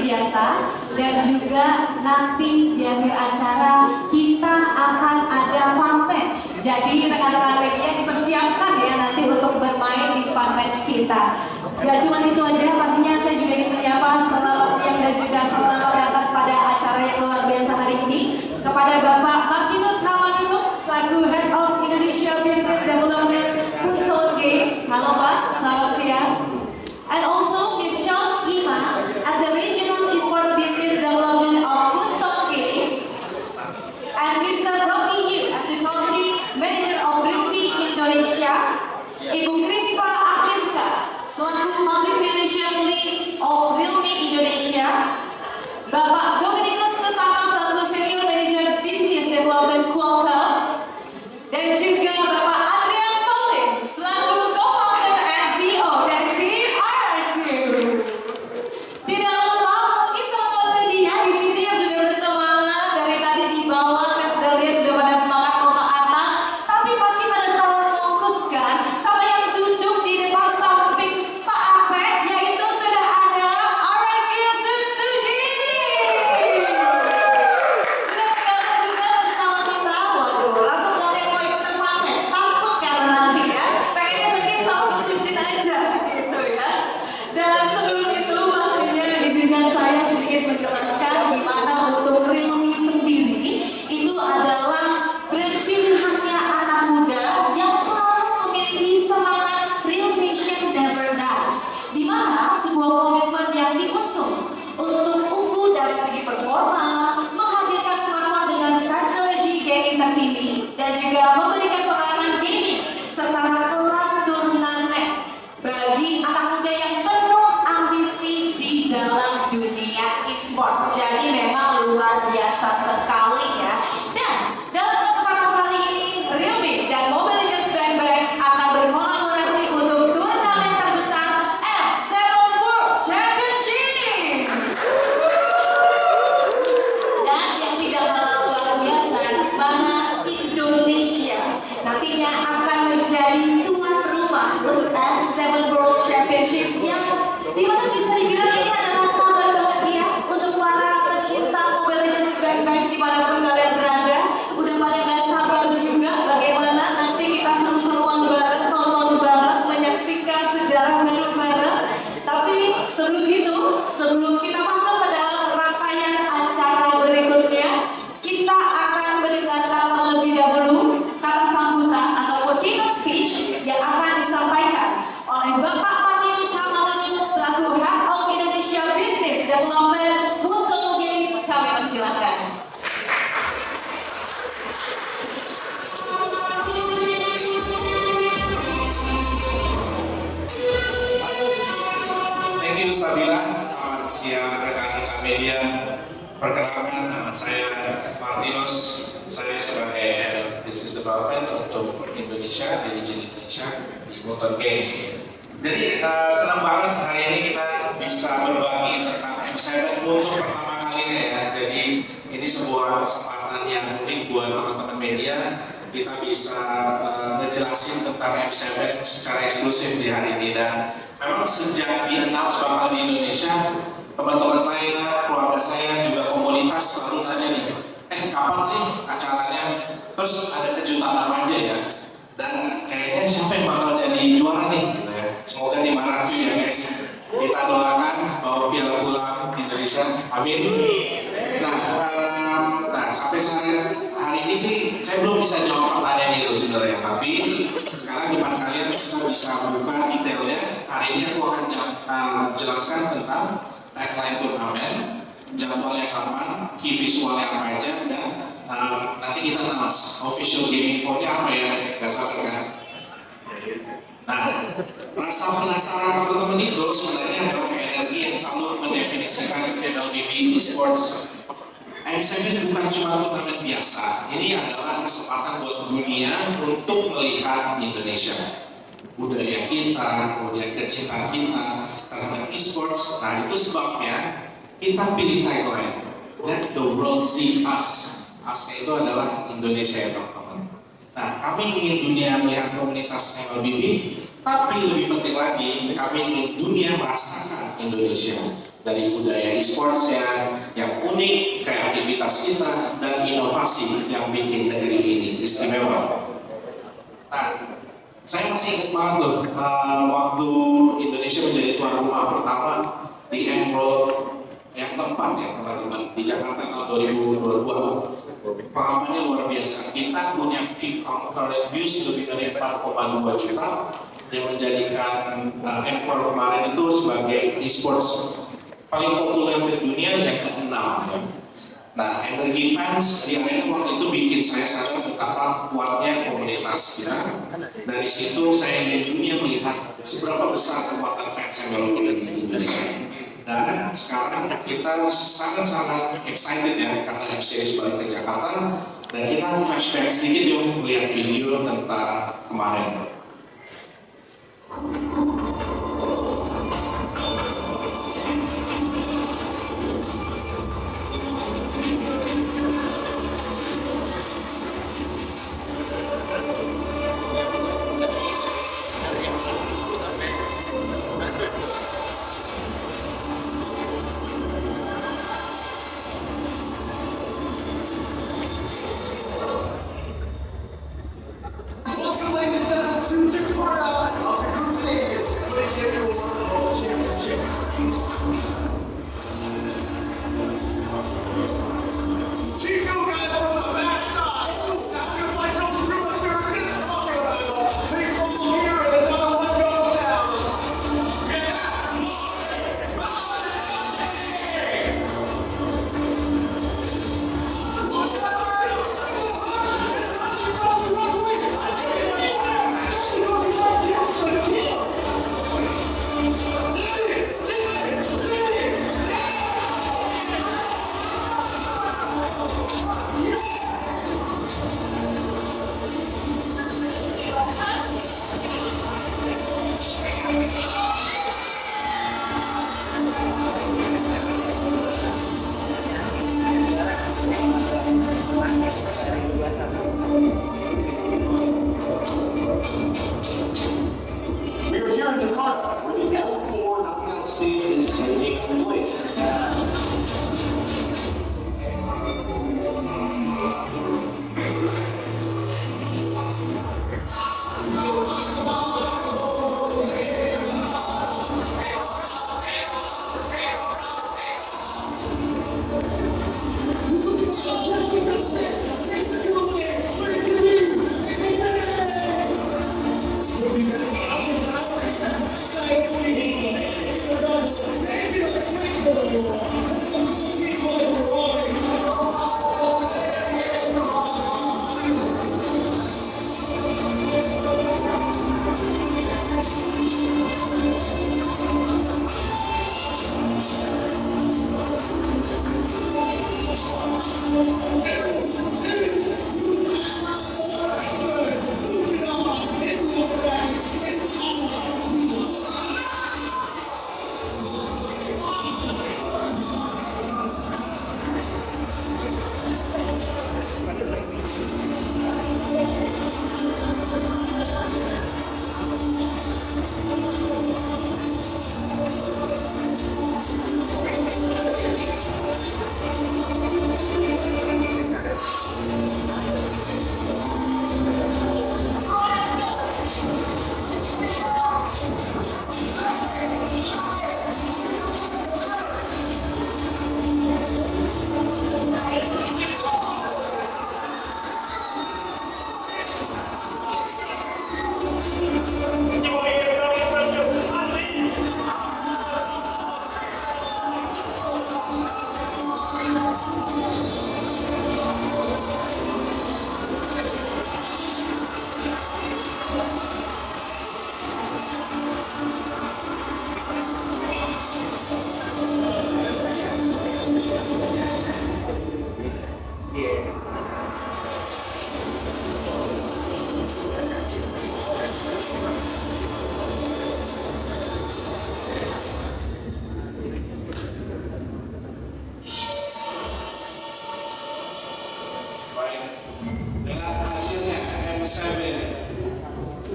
biasa. Dan juga nanti di akhir acara kita akan ada fun match. Jadi rekan-rekan media dipersiapkan ya nanti untuk bermain di fun match kita. Gak cuma itu aja, pastinya saya juga ingin menyapa selamat siang dan juga selamat datang pada acara yang luar biasa hari ini kepada Bapak Martinus Hamanurung selaku Head of Indonesia Business Development Bunton Games. Halo Pak, selamat siang. And also Ms. Chong Ima as the Regional Esports Business Development of Bunton Games. And Mr. Rocky Yu as the Country Manager of Realme Indonesia. Ibu Krispa Akiska selaku Public Relation Lead of Realme Indonesia. Bapak Dominikus Susano selaku Senior Manager Business Development Qualcomm. Dan juga Bapak Adrian Pauling selaku Co-founder and CEO dari Team RQ. Tidak lupa mungkin teman-teman media di sini yang sudah bersemangat dari tadi di bawah, saya sudah lihat sudah pada semangat mau ke atas, tapi pasti pada salah fokus kan sama yang duduk di depan samping Pak Ape, yaitu sudah ada RQ Suji. Sudah bergabung juga bersama kita. Waduh, langsung kalian mau ikutan fun match, takut karena nanti ya pengennya sedikit sama Suji aja gitu ya. Dan sebelum itu pastinya izinkan saya sedikit menjelaskan gimana untuk Realme sendiri itu adalah brand pilihannya anak muda yang selalu memiliki semangat Real Nation Never Dies, di mana sebuah komitmen yang diusung untuk unggul dari segi performa, menghadirkan smartphone dengan teknologi gaming terkini, dan juga memberikan pengalaman gaming setara kelas turunan Mac bagi anak muda yang penuh ambisi di dalam dunia esports. Jadi memang luar biasa sekali ya. Dan dalam kesempatan kali ini Realme dan Mobile Legends Bang Bangs akan berkolaborasi untuk turnamen terbesar M7 World Championship. Dan yang tidak kalah luar biasa di mana Indonesia nantinya akan menjadi tuan rumah untuk M7 World Championship yang dimana bisa dibilang ini adalah kabar bahagia untuk para pecinta Mobile Legends Bang Bang dimanapun kalian berada. Udah pada gak sabar juga bagaimana nanti kita seru-seruan bareng, nonton bareng, menyaksikan sejarah baru bareng. Tapi sebelum itu, sebelum kita masuk ke dalam rangkaian acara berikutnya, kita akan mendengarkan terlebih dahulu kata sambutan ataupun keynote speech yang akan disampaikan oleh Bapak Martinus Hamanurung selaku Head of Indonesia Business Development Bunton Games. Kami persilakan. Thank you Sabila. Selamat siang rekan-rekan media. Perkenalkan, nama saya Martinus. Saya sebagai Head of Business Development untuk Indonesia, di region Indonesia di Bunton Games. Jadi senang banget hari ini kita bisa berbagi tentang M7 untuk pertama kalinya ya. Jadi ini sebuah kesempatan yang unik buat teman-teman media. Kita bisa ngejelasin tentang M7 secara eksklusif di hari ini. Dan memang sejak di-announce bakal di Indonesia, teman-teman saya, keluarga saya, juga komunitas selalu tanya nih, kapan sih acaranya? Terus ada kejutan apa aja ya? Dan kayaknya siapa yang bakal jadi juara nih? Gitu ya. Semoga di Marathi ya guys. Kita doakan bahwa Piala Pulang Indonesia, amin. Nah, sampai hari ini sih saya belum bisa jawab pertanyaan itu sebenarnya. Tapi sekarang depan kalian kita bisa buka detailnya. Hari ini aku akan jelaskan tentang tagline turnamen, jadwalnya kapan, key visualnya apa aja, dan nanti kita announce official game info-nya apa ya, nggak sabar kan? Nah, rasa penasaran teman-teman itu sebenarnya adalah energi yang selalu mendefinisikan MLBB Esports. M7 bukan cuma turnamen biasa, ini adalah kesempatan buat dunia untuk melihat Indonesia, budaya kita, kemudian kecintaan kita terhadap esports. Nah, itu sebabnya kita pilih tagline Let the world see us. Us itu adalah Indonesia ya teman-teman. Nah, kami ingin dunia melihat komunitas MLBB, tapi lebih penting lagi kami ingin dunia merasakan Indonesia. dari budaya e-sportsnya yang unik, kreativitas kita, dan inovasi yang bikin negeri ini istimewa. Nah, saya masih ingat banget loh, waktu Indonesia menjadi tuan rumah pertama di Emerald yang keempat ya teman-teman di Jakarta tahun 2022. Pengalamannya luar biasa. Kita punya peak concurrent views lebih dari 4,2 juta yang menjadikan M4 kemarin itu sebagai esports paling populer di dunia yang ke-6 ya. Nah, Energy Fans di arena waktu itu bikin saya sadar betapa kuatnya komunitas kita. Dari situ saya di dunia melihat seberapa besar kekuatan fans yang ada di Indonesia. Dan sekarang kita sangat-sangat excited ya karena MCS balik ke Jakarta, dan kita flashback sedikit yuk melihat video tentang kemarin. We are here in Jakarta, where the L4 knockout stage is taking place.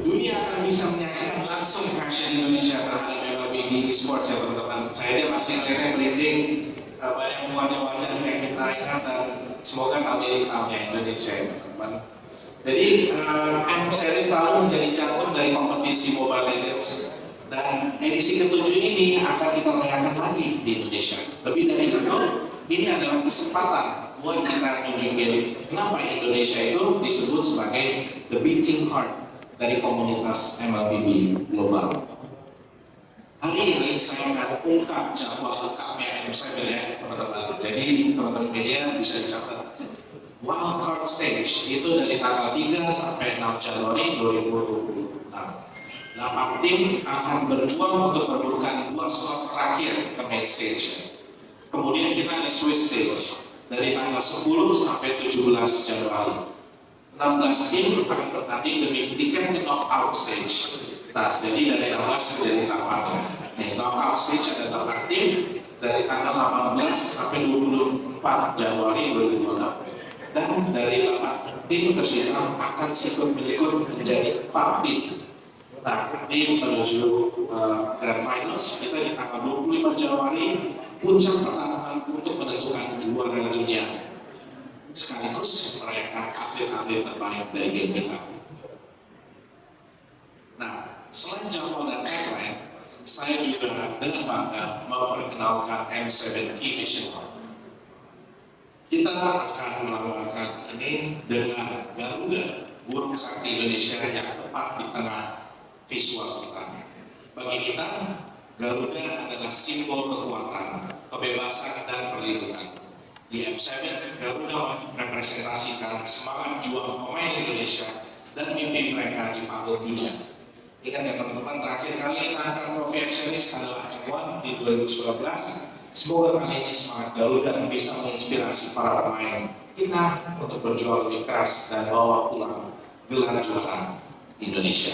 Dunia akan bisa menyaksikan langsung passion Indonesia terhadap MLB di e-sports ya teman-teman. Saya aja masih ngeliatnya merinding, banyak wajah-wajah yang kita ingat dan semoga kami tahunya Indonesia ya teman-teman. Jadi M Series selalu menjadi jantung dari kompetisi Mobile Legends dan edisi ke-7 ini akan kita rayakan lagi di Indonesia. Lebih dari itu, ini adalah kesempatan buat kita tunjukin kenapa Indonesia itu disebut sebagai the beating heart dari komunitas MLBB global. Hari ini saya akan ungkap jadwal lengkapnya M7 ya teman-teman. Jadi teman-teman media bisa dicatat. Wildcard stage itu dari tanggal 3 sampai 6 Januari 2026. 8 tim akan berjuang untuk merebutkan 2 slot terakhir ke main stage. Kemudian kita ada Swiss stage dari tanggal 10 sampai 17 Januari. 16 tim akan bertanding demi tiket ke knockout stage. Nah, jadi dari 16 menjadi 8. Nih, knockout stage ada 8 tim dari tanggal 18 sampai 24 Januari 2026. Dan dari 8 tim tersisa akan sikut-menyikut menjadi 4 tim. Nah, nanti menuju Grand Finals kita di tanggal 25 Januari puncak pertarungan untuk menentukan juara dunia sekaligus merayakan atlet-atlet terbaik dari game kita. Nah, selain jadwal dan tagline, saya juga dengan bangga memperkenalkan M7 Key Vision. Kita akan melambangkan ini dengan Garuda, burung sakti Indonesia yang tepat di tengah visual kita. Bagi kita, Garuda adalah simbol kekuatan, kebebasan, dan perlindungan. Di M7, Garuda merepresentasikan semangat juang pemain Indonesia dan mimpi mereka di panggung dunia. Ingat ya teman-teman, terakhir kali kita angkat trofi M Series adalah F1 di 2019. Semoga kali ini semangat Garuda bisa menginspirasi para pemain kita untuk berjuang lebih keras dan bawa pulang gelar juara Indonesia.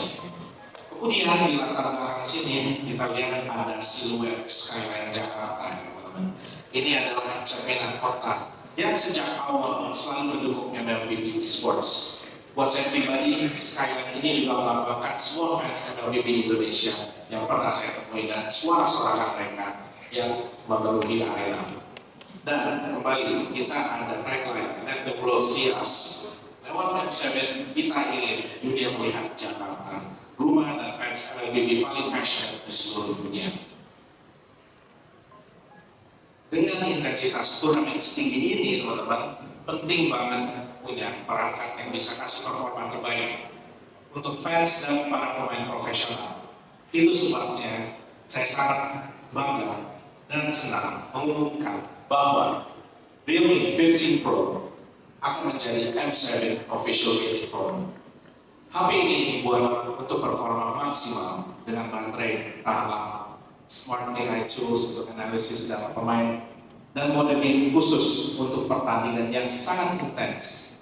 Kemudian di latar belakang sini kita lihat ada siluet skyline Jakarta, teman-teman. Ini adalah cerminan kota yang sejak awal selalu mendukung MLBB Esports. Buat saya pribadi, skyline ini juga melambangkan semua fans MLBB Indonesia yang pernah saya temui dan suara-suara mereka yang memenuhi arena. Dan kembali kita ada tagline Let the World See Us. Lewat M7 kita ingin dunia melihat Jakarta, rumah dan fans MLBB paling passionate di seluruh dunia. Dengan intensitas turnamen setinggi ini teman-teman, penting banget punya perangkat yang bisa kasih performa terbaik untuk fans dan para pemain profesional. Itu sebabnya saya sangat bangga dan senang mengumumkan bahwa Realme 15 Pro akan menjadi M7 Official Gaming Phone. HP ini dibuat untuk performa maksimal dengan baterai tahan lama, Smart AI tools untuk analisis data pemain, dan mode game khusus untuk pertandingan yang sangat intens.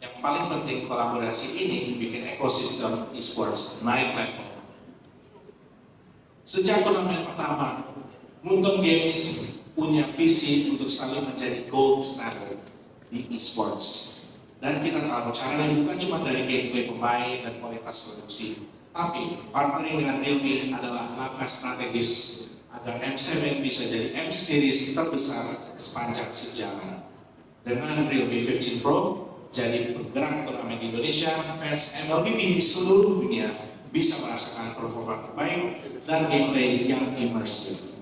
Yang paling penting, kolaborasi ini bikin ekosistem esports naik level. Sejak turnamen pertama, Moonton Games punya visi untuk selalu menjadi gold standard di esports. Dan kita tahu caranya bukan cuma dari gameplay pemain dan kualitas produksi, tapi partnering dengan Realme adalah langkah strategis agar M7 bisa jadi M Series terbesar sepanjang sejarah. Dengan Realme 15 Pro jadi penggerak turnamen di Indonesia, fans MLBB di seluruh dunia bisa merasakan performa terbaik dan gameplay yang immersif.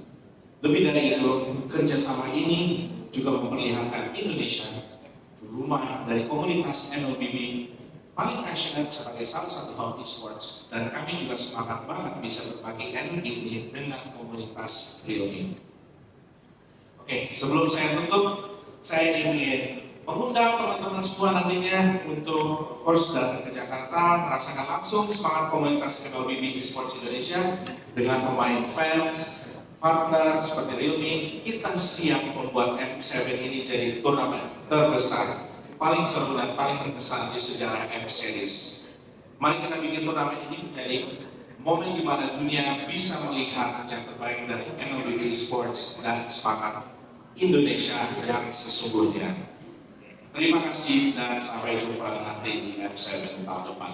Lebih dari itu, kerjasama ini juga memperlihatkan Indonesia, rumah dari komunitas MLBB paling passionate sebagai salah satu hub esports, dan kami juga semangat banget bisa berbagi energi ini dengan komunitas Realme. Oke, sebelum saya tutup, saya ingin mengundang teman-teman semua nantinya untuk of course datang ke Jakarta, merasakan langsung semangat komunitas MLBB Esports Indonesia dengan pemain fans, partner seperti Realme. Kita siap membuat M7 ini jadi turnamen terbesar, paling seru dan paling berkesan di sejarah M Series. Mari kita bikin turnamen ini menjadi momen di mana dunia bisa melihat yang terbaik dari MLBB Esports dan semangat Indonesia yang sesungguhnya. Terima kasih dan sampai jumpa nanti di M7 tahun depan.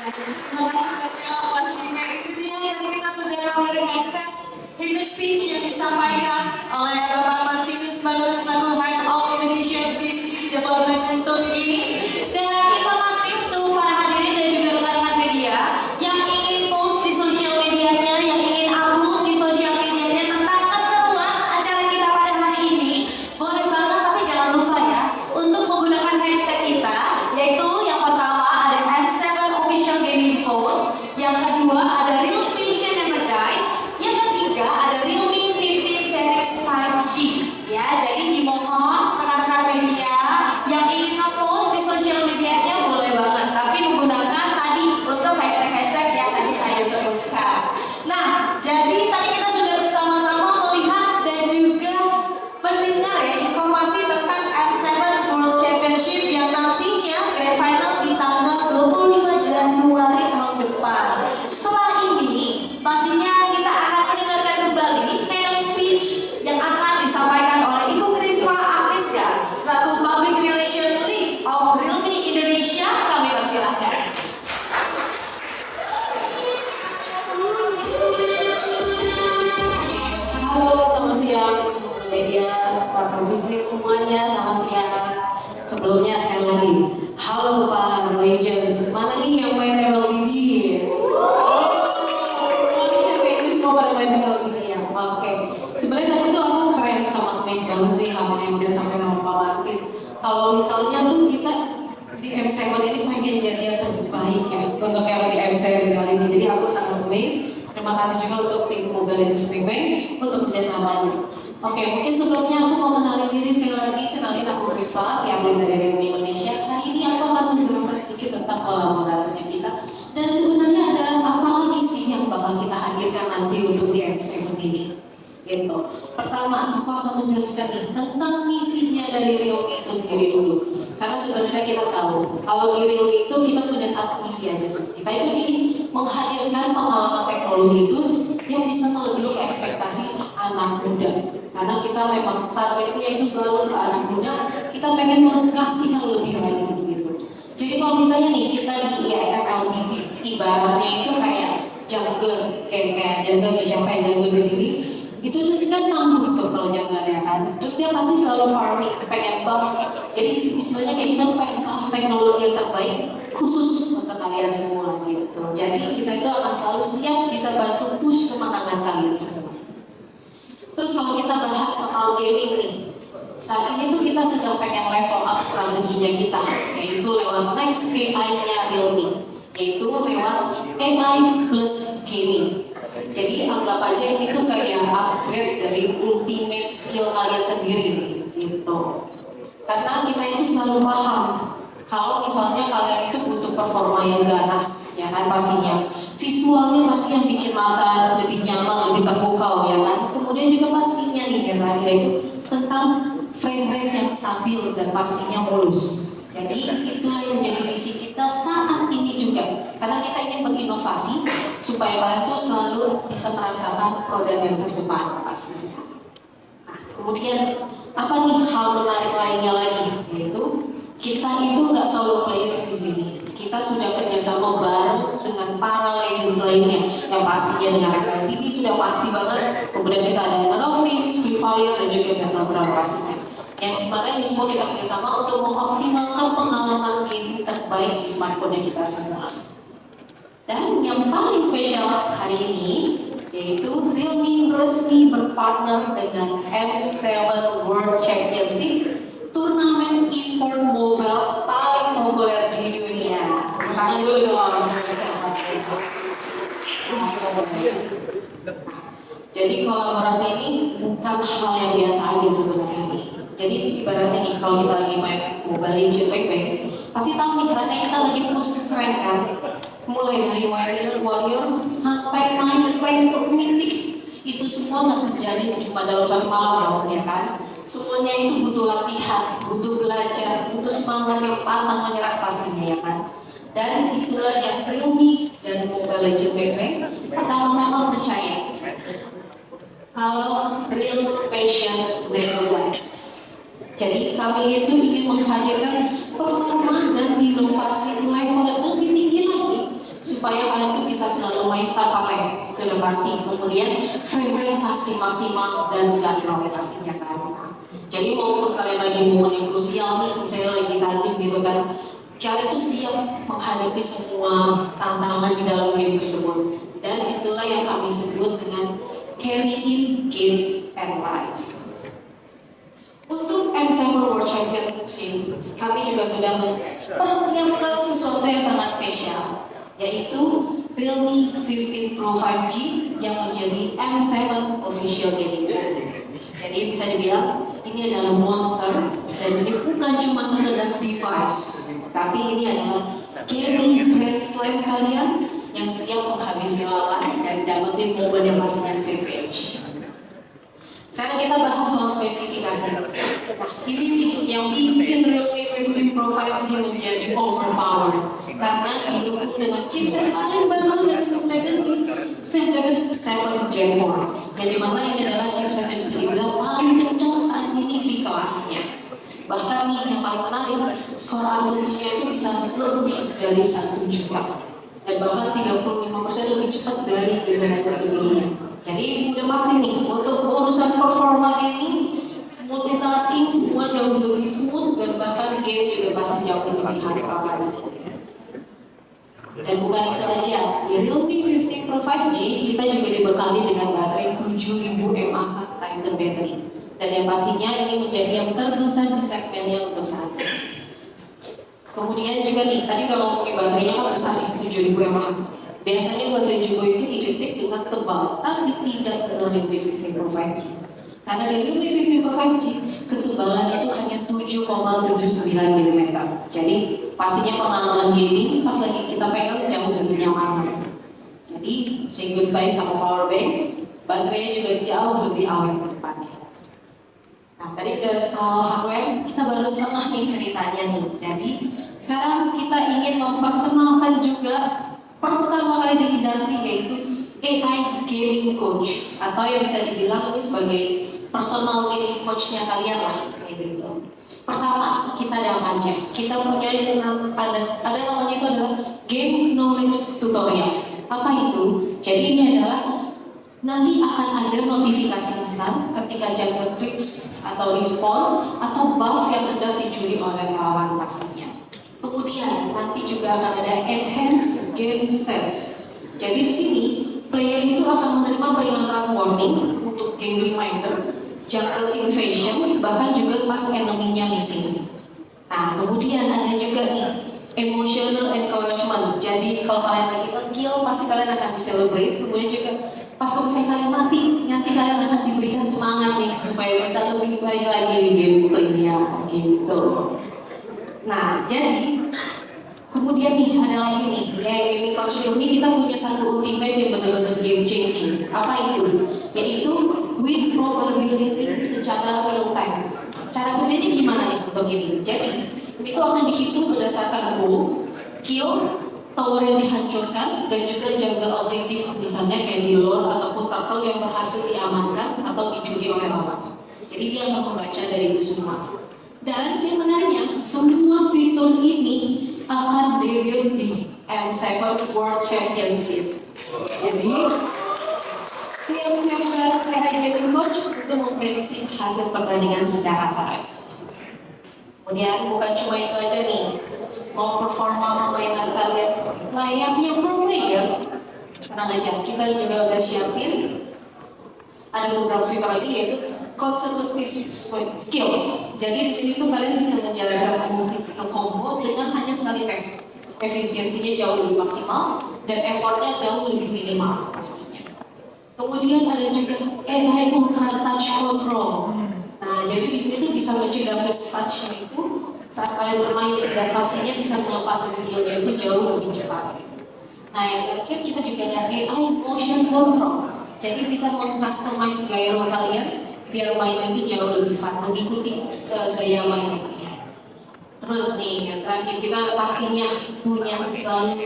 Terima kasih banyak pastinya itu dia yang kita sudah mendengarkan hidden speech yang disampaikan oleh Bapak Martinus Manurung selaku Head of Indonesian Business Development untuk ini. Dan informasi untuk para hadirin dan juga rekan-rekan media yang ingin post di sosial medianya, yang ingin upload di sosial medianya tentang keseruan acara kita pada hari ini, boleh banget, tapi jangan lupa ya untuk menggunakan hashtag kita, yaitu yang pertama ada M7 Official Gaming Phone, yang kedua ada Real Vision Merchandise, yang ketiga ada Realme 15 Series 5G. Ya, jadi dimohon rekan-rekan media yang ingin nge-post di sosial medianya boleh banget, tapi menggunakan tadi untuk hashtag-hashtag yang tadi saya sebutkan. Nah, jadi tadi kita sudah bersama-sama melihat dan juga mendengar ya informasi tentang M7 World Championship yang nantinya grand final di tanggal 25 Januari tahun depan. Setelah ini, pastinya kita akan mendengarkan kembali panel speech yang akan disampaikan oleh Ibu Krisma Agnesia selaku Public Relations Lead of Realme Indonesia. Kami persilahkan. Halo, selamat siang media, para bisnis semuanya, selamat siang. Sebelumnya sekali lagi, halo para legends, mana nih yang main MLBB? Lagi yang main ini semua pada main MLBB ya? Oke, sebenarnya tadi tuh aku keren sama Miss banget sih, sama yang udah sampai sama Pak Martin. Kalau misalnya tuh kita di M7 ini pengen jadi yang terbaik ya, untuk yang di M7 ini, jadi aku sangat amazed. Terima kasih juga untuk tim Mobile Legends Big Bang untuk kerjasamanya. Oke, mungkin sebelumnya aku mau kenalin diri sekali lagi. Kenalin aku Krisma, yang lain dari Realme Indonesia. Hari ini aku akan menjelaskan sedikit tentang kolaborasinya kita. Dan sebenarnya ada apa lagi sih yang bakal kita hadirkan nanti untuk di M7 ini. Gitu. Pertama, aku akan menjelaskan nih tentang misinya dari Realme itu sendiri dulu. Karena sebenarnya kita tahu, kalau di Realme itu kita punya satu misi aja sih. Kita itu ingin menghadirkan pengalaman teknologi itu yang bisa melebihi ekspektasi anak muda. Karena kita memang targetnya itu selalu ke anak muda, kita pengen mengkasih yang lebih lagi gitu. Jadi kalau misalnya nih kita di IMLBB, ibaratnya itu kayak jungler, kayak jungler siapa yang jungler di sini, itu kan tangguh tuh kalau junglernya kan. Terus dia pasti selalu farming, pengen buff. Jadi istilahnya kayak kita pengen buff teknologi yang terbaik khusus untuk kalian semua gitu. Jadi kita itu akan selalu siap bisa bantu push semangat kalian semua. Terus kalau kita bahas soal gaming nih, saat ini tuh kita sedang pengen level up strateginya kita, yaitu lewat next AI-nya Realme, yaitu lewat AI plus gaming. Jadi anggap aja ini tuh kayak upgrade dari ultimate skill kalian sendiri gitu. Karena kita itu selalu paham kalau misalnya kalian itu butuh performa yang ganas, ya kan pastinya. Visualnya pasti yang bikin mata lebih nyaman, lebih terpukau, ya kan. Kemudian juga pastinya nih yang terakhir itu tentang frame rate yang stabil dan pastinya mulus. Jadi itulah yang menjadi visi kita saat ini juga. Karena kita ingin berinovasi supaya kalian tuh selalu bisa merasakan produk yang terdepan pastinya. Nah, kemudian apa nih hal menarik lainnya lagi? Yaitu kita itu nggak solo player di sini. Kita sudah kerjasama bareng dengan para legends lainnya yang pastinya dengan MLBB sudah pasti banget. Kemudian kita ada Battlefield, Free Fire dan juga Battleground pastinya. Yang dimana ini semua kita kerjasama untuk mengoptimalkan pengalaman gaming terbaik di smartphone kita semua. Dan yang paling spesial hari ini yaitu Realme resmi berpartner dengan M7 World Championship, turnamen e-sport mobile paling populer di dunia. Tangan dulu dong. Jadi kolaborasi ini bukan hal yang biasa aja sebenarnya. Jadi ibaratnya nih kalau kita lagi main Mobile Legends pasti tahu nih rasanya kita lagi push rank kan. Mulai dari warrior sampai naik rank ke mythic, itu semua nggak terjadi cuma dalam satu malam ya kan. Semuanya itu butuh latihan, butuh belajar, butuh semangat yang pantang menyerah pastinya ya kan. Dan itulah yang Realme dan Mobile Legends sama-sama percaya kalau real passion never dies. Jadi kami itu ingin menghadirkan performa dan inovasi level yang lebih tinggi lagi supaya kalian tuh bisa selalu main tanpa lag, itu udah pasti. Kemudian frame rate pasti maksimal dan gak drop pastinya kan. Jadi maupun kalian lagi momen yang krusial nih, misalnya lagi tanding gitu kan, kalian tuh siap menghadapi semua tantangan di dalam game tersebut. Dan itulah yang kami sebut dengan carrying game and life. Untuk M7 World Championship, kami juga sudah mempersiapkan sesuatu yang sangat spesial, yaitu Realme 15 Pro 5G yang menjadi M7 official gaming phone. Jadi bisa dibilang ini adalah monster, dan ini bukan cuma sekedar device, tapi ini adalah gaming friend slam kalian yang siap menghabisi lawan dan dapetin momen yang pastinya savage. Sekarang kita bahas soal spesifikasi. Nah, ini yang bikin Realme 15 Pro 5G menjadi overpowered karena didukung dengan chipset paling baru dari Snapdragon 7 Gen 4, yang dimana ini adalah chipset yang bisa dibilang paling kencang saat ini di kelasnya. Bahkan nih yang paling menarik, skor Antutunya itu bisa lebih dari 1 juta dan bahkan 35% lebih cepat dari generasi sebelumnya. Jadi udah pasti nih, untuk urusan performa gaming, multitasking semua jauh lebih smooth, dan bahkan game juga pasti jauh lebih high. Dan bukan itu aja, di Realme 15 Pro 5G kita juga dibekali dengan baterai 7000 mAh Titan battery. Dan yang pastinya ini menjadi yang terbesar di segmennya untuk saat ini. Kemudian juga nih, tadi udah ngomongin baterainya kan besar nih, 7000 mAh. Biasanya baterai Jumbo itu identik dengan tebal, tapi tidak dengan Realme 15 Pro 5G. Karena di Realme 15 Pro 5G, ketebalannya itu hanya 7,79 mm. Jadi pastinya pengalaman gaming pas lagi kita pegang jauh lebih nyaman. Jadi say goodbye sama power bank, baterainya juga jauh lebih awet ke depannya. Nah tadi udah soal hardware, kita baru setengah nih ceritanya nih. Jadi sekarang kita ingin memperkenalkan juga pertama kali di industri, yaitu AI Gaming Coach, atau yang bisa dibilang ini sebagai personal gaming coach-nya kalian lah, kayak gitu. Pertama, kita ada apa aja? Kita punya ada namanya itu adalah Game Knowledge Tutorial. Apa itu? Jadi ini adalah nanti akan ada notifikasi instan ketika jaga creeps atau respawn atau buff yang hendak dicuri oleh lawan pastinya. Kemudian nanti juga akan ada enhanced game stats. Jadi di sini player itu akan menerima peringatan warning untuk game reminder, jungle invasion, bahkan juga pas enemy-nya missing. Nah kemudian ada juga nih emotional encouragement. Jadi kalau kalian lagi nge-kill pasti kalian akan di-celebrate. Kemudian juga pas misalnya kalian mati, nanti kalian akan diberikan semangat nih supaya bisa lebih baik lagi di gameplay-nya gitu. Nah, jadi kemudian nih ada lagi nih, gaming coach ini kita punya satu ultimate yang benar-benar game changing. Apa itu? Yaitu win probability secara real time. Cara kerjanya gimana nih untuk ini? Jadi itu akan dihitung berdasarkan goal, kill, tower yang dihancurkan, dan juga jungle objektif, misalnya kayak di lore ataupun turtle yang berhasil diamankan atau dicuri oleh lawan. Jadi dia akan membaca dari itu semua. Dan yang menariknya, semua fitur ini akan debut di M7 World Championship. Jadi, siap-siap banget AI Gaming Coach untuk memprediksi hasil pertandingan secara live. Kemudian bukan cuma itu aja nih, mau performa permainan kalian layaknya pro player, tenang aja, kita juga udah siapin ada beberapa fitur lagi, yaitu consecutive skills. Jadi di sini tuh kalian bisa menjalankan multi skill combo dengan hanya sekali tap. Efisiensinya jauh lebih maksimal dan effortnya jauh lebih minimal pastinya. Kemudian ada juga AI Ultra Touch Control. Nah, jadi di sini tuh bisa mencegah miss touch itu saat kalian bermain, dan pastinya bisa melepas skillnya itu jauh lebih cepat. Nah, yang terakhir kita juga ada AI Motion Control. Jadi bisa meng-customize gaya kalian biar mainnya itu jauh lebih fun, mengikuti gaya mainnya. Terus nih, yang terakhir kita pastinya punya selalu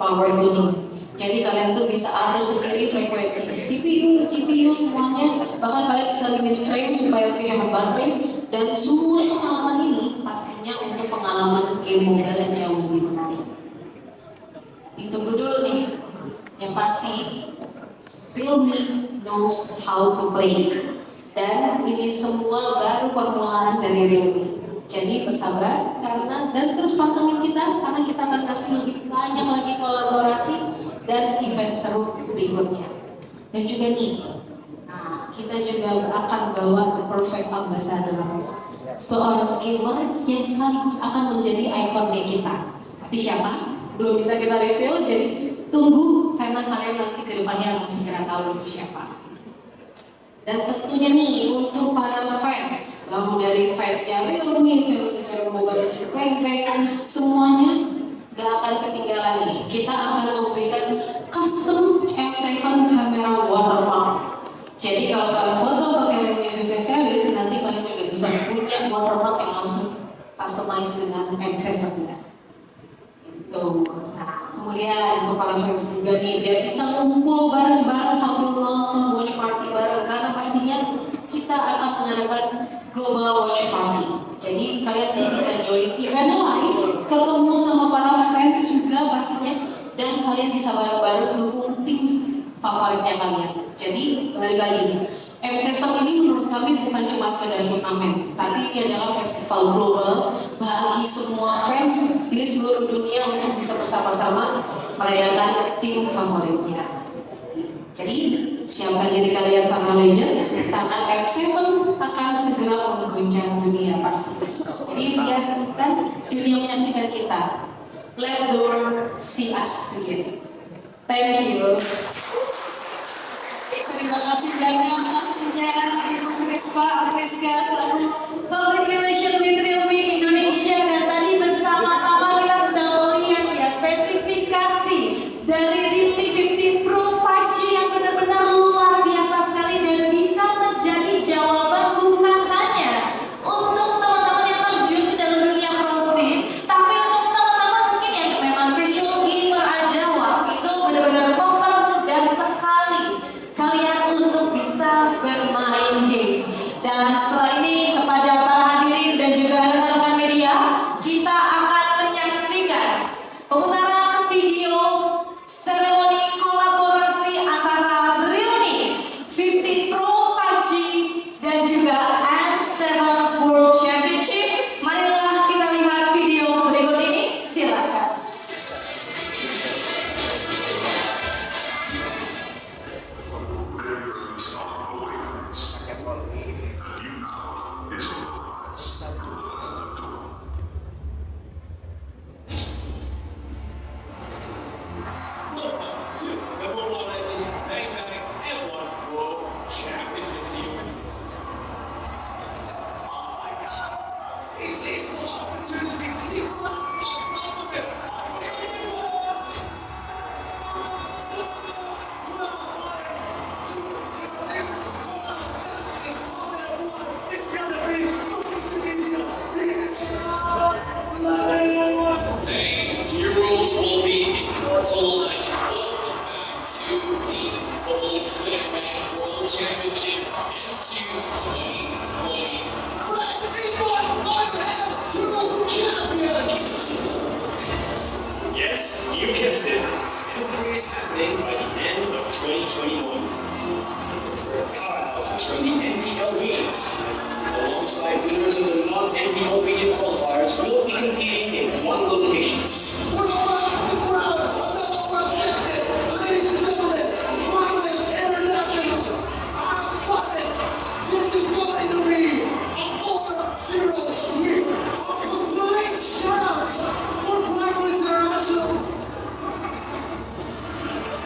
power tuning. Jadi kalian tuh bisa atur sendiri frekuensi CPU, GPU semuanya. Bahkan kalian bisa limit frame supaya lebih hemat baterai. Dan semua pengalaman ini pastinya untuk pengalaman game mobile yang jauh lebih menarik. Ditunggu dulu nih. knows how to play. Dan ini semua baru permulaan dari reuni. Jadi bersabar dan terus pantengin kita karena kita akan kasih lebih banyak lagi kolaborasi dan event seru berikutnya. Dan juga nih, kita juga akan bawa The Perfect Ambassador, seorang gamer yang sekaligus akan menjadi ikonnya kita. Tapi siapa? Belum bisa kita reveal, jadi tunggu karena kalian nanti kedepannya akan segera tahu itu siapa. Dan tentunya nih untuk para fans, mau dari fans yang reuni, fans yang Mobile Legends Bang, semuanya gak akan ketinggalan nih. Kita akan memberikan custom M7 kamera watermark. Jadi kalau kalian foto pakai Redmi V5 series, nanti kalian juga bisa punya watermark yang langsung customize dengan M7 ya. Gitu. Nah, kemudian untuk para fans juga nih, biar bisa ngumpul bareng-bareng sambil nonton watch party bareng, karena pastinya kita akan mengadakan global watch party. Jadi kalian nih bisa join event live, ketemu sama para fans juga pastinya, dan kalian bisa bareng-bareng dukung tim favoritnya kalian. Jadi balik lagi nih, M7 ini menurut kami bukan cuma sekedar turnamen, tapi ini adalah festival global bagi semua fans di seluruh dunia untuk bisa bersama-sama merayakan tim favoritnya. Jadi siapkan diri kalian para legends, karena M7 akan segera mengguncang dunia pasti. Jadi biar dunia menyaksikan kita. Let the world see us together. Thank you. Terima kasih banyak pastinya Ibu Priska selaku Public Relations Lead Realme Indonesia, dan tadi bersama-sama kita sudah melihat ya spesifikasi dari Realme 15 Pro 5G yang benar-benar luar biasa sekali dan bisa menjadi jawaban bukan hanya untuk teman-teman yang terjun ke dalam dunia prosim, tapi untuk teman-teman mungkin yang memang visual gamer aja, wah itu benar-benar mempermudah sekali kalian untuk bisa bermain game. Dan setelah ini kepada para hadirin dan juga rekan-rekan media, kita akan menyaksikan pemutaran video seremoni kolaborasi antara Realme 15 Pro 5G dan juga M7 World Championship. Marilah kita lihat video berikut ini, silakan. Heroes will be immortal. Welcome back to the Public Twitterman World Championship into 2020. Yes, you guessed it. Everything is happening by the end of 2021. Powerhouses from the NPL regions, alongside winners of the non-NPL region qualifiers, will be competing in one location. Ladies and gentlemen, finally, international, this is going to be a 4-0 sweep. A complete shout for Blacklist International.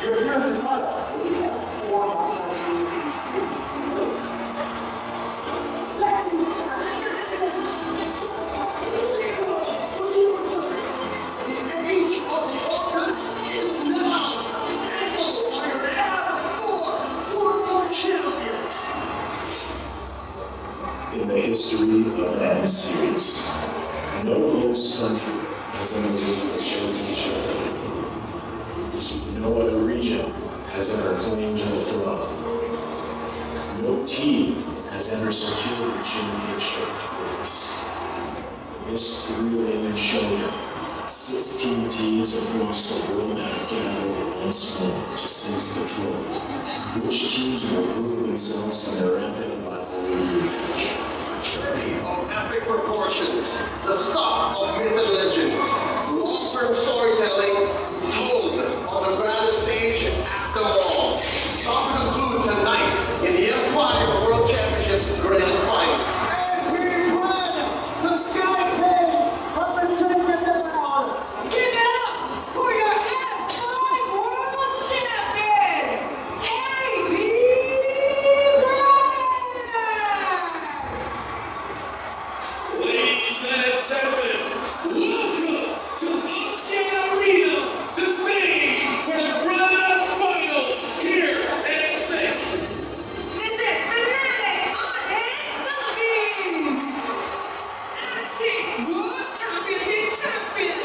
You're here in Jakarta, where we have 4 knockouts The age of the offense is now. And we have 4 more champions. In the history of M Series, no host country has ever been a championship. No other region has ever claimed the throne. No team has ever secured a championship twice. This 3-lane showdown 16 teams across the world have gathered once more to seize the trophy. Which teams will prove themselves in their epic rivalry rematch? Of epic proportions, the stuff of myth and legends, long-term storytelling told on the grand stage at the mall. Some conclude tonight in the M5 World Championships Grand Finals. The Sky Kings of the Tournament. Give it up for your M5 World Champion, AB Bryant. Ladies and gentlemen, welcome to Ocean Arena, the stage for the Grand Finals here at M6. This is Fanatic on Philippines. M6 World Champion, the champion.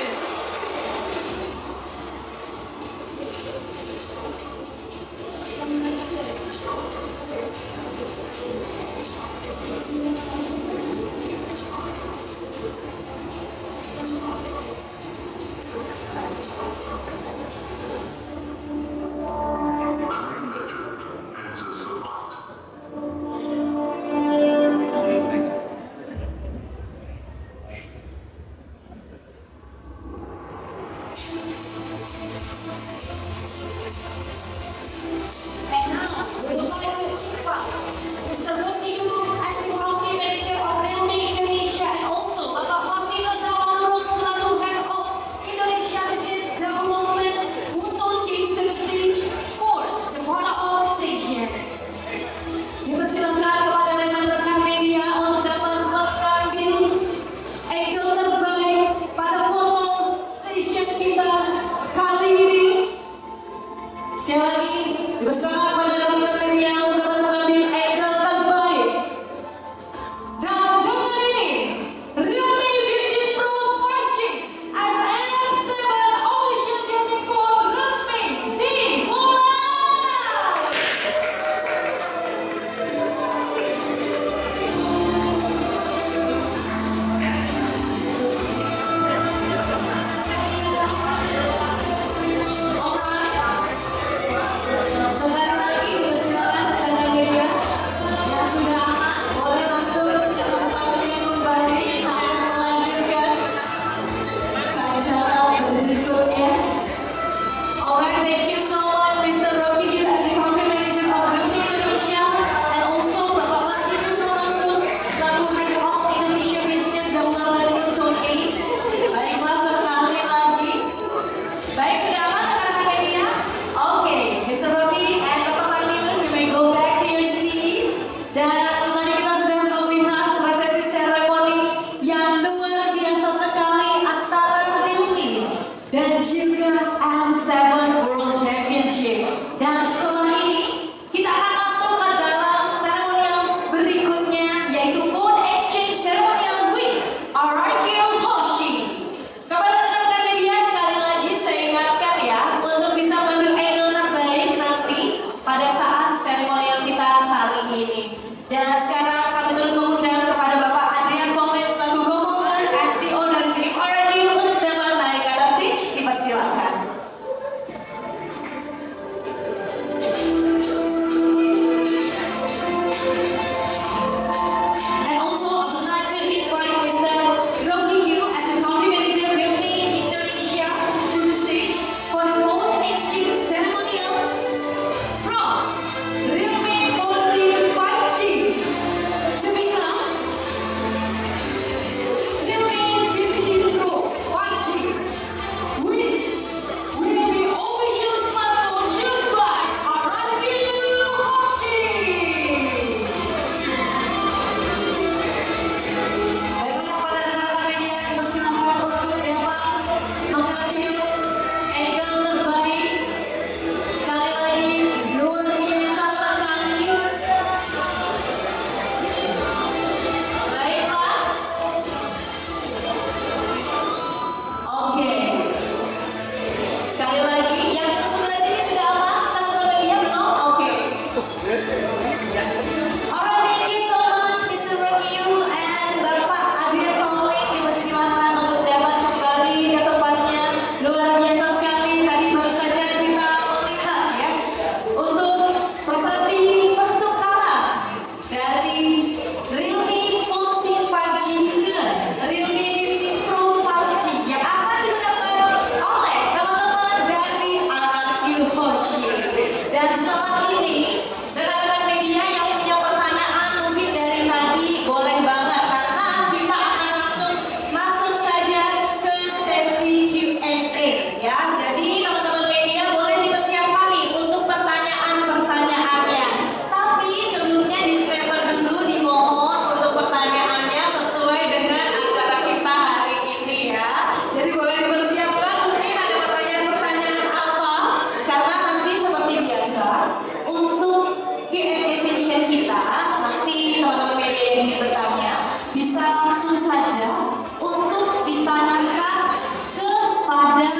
langsung saja untuk ditanyakan kepada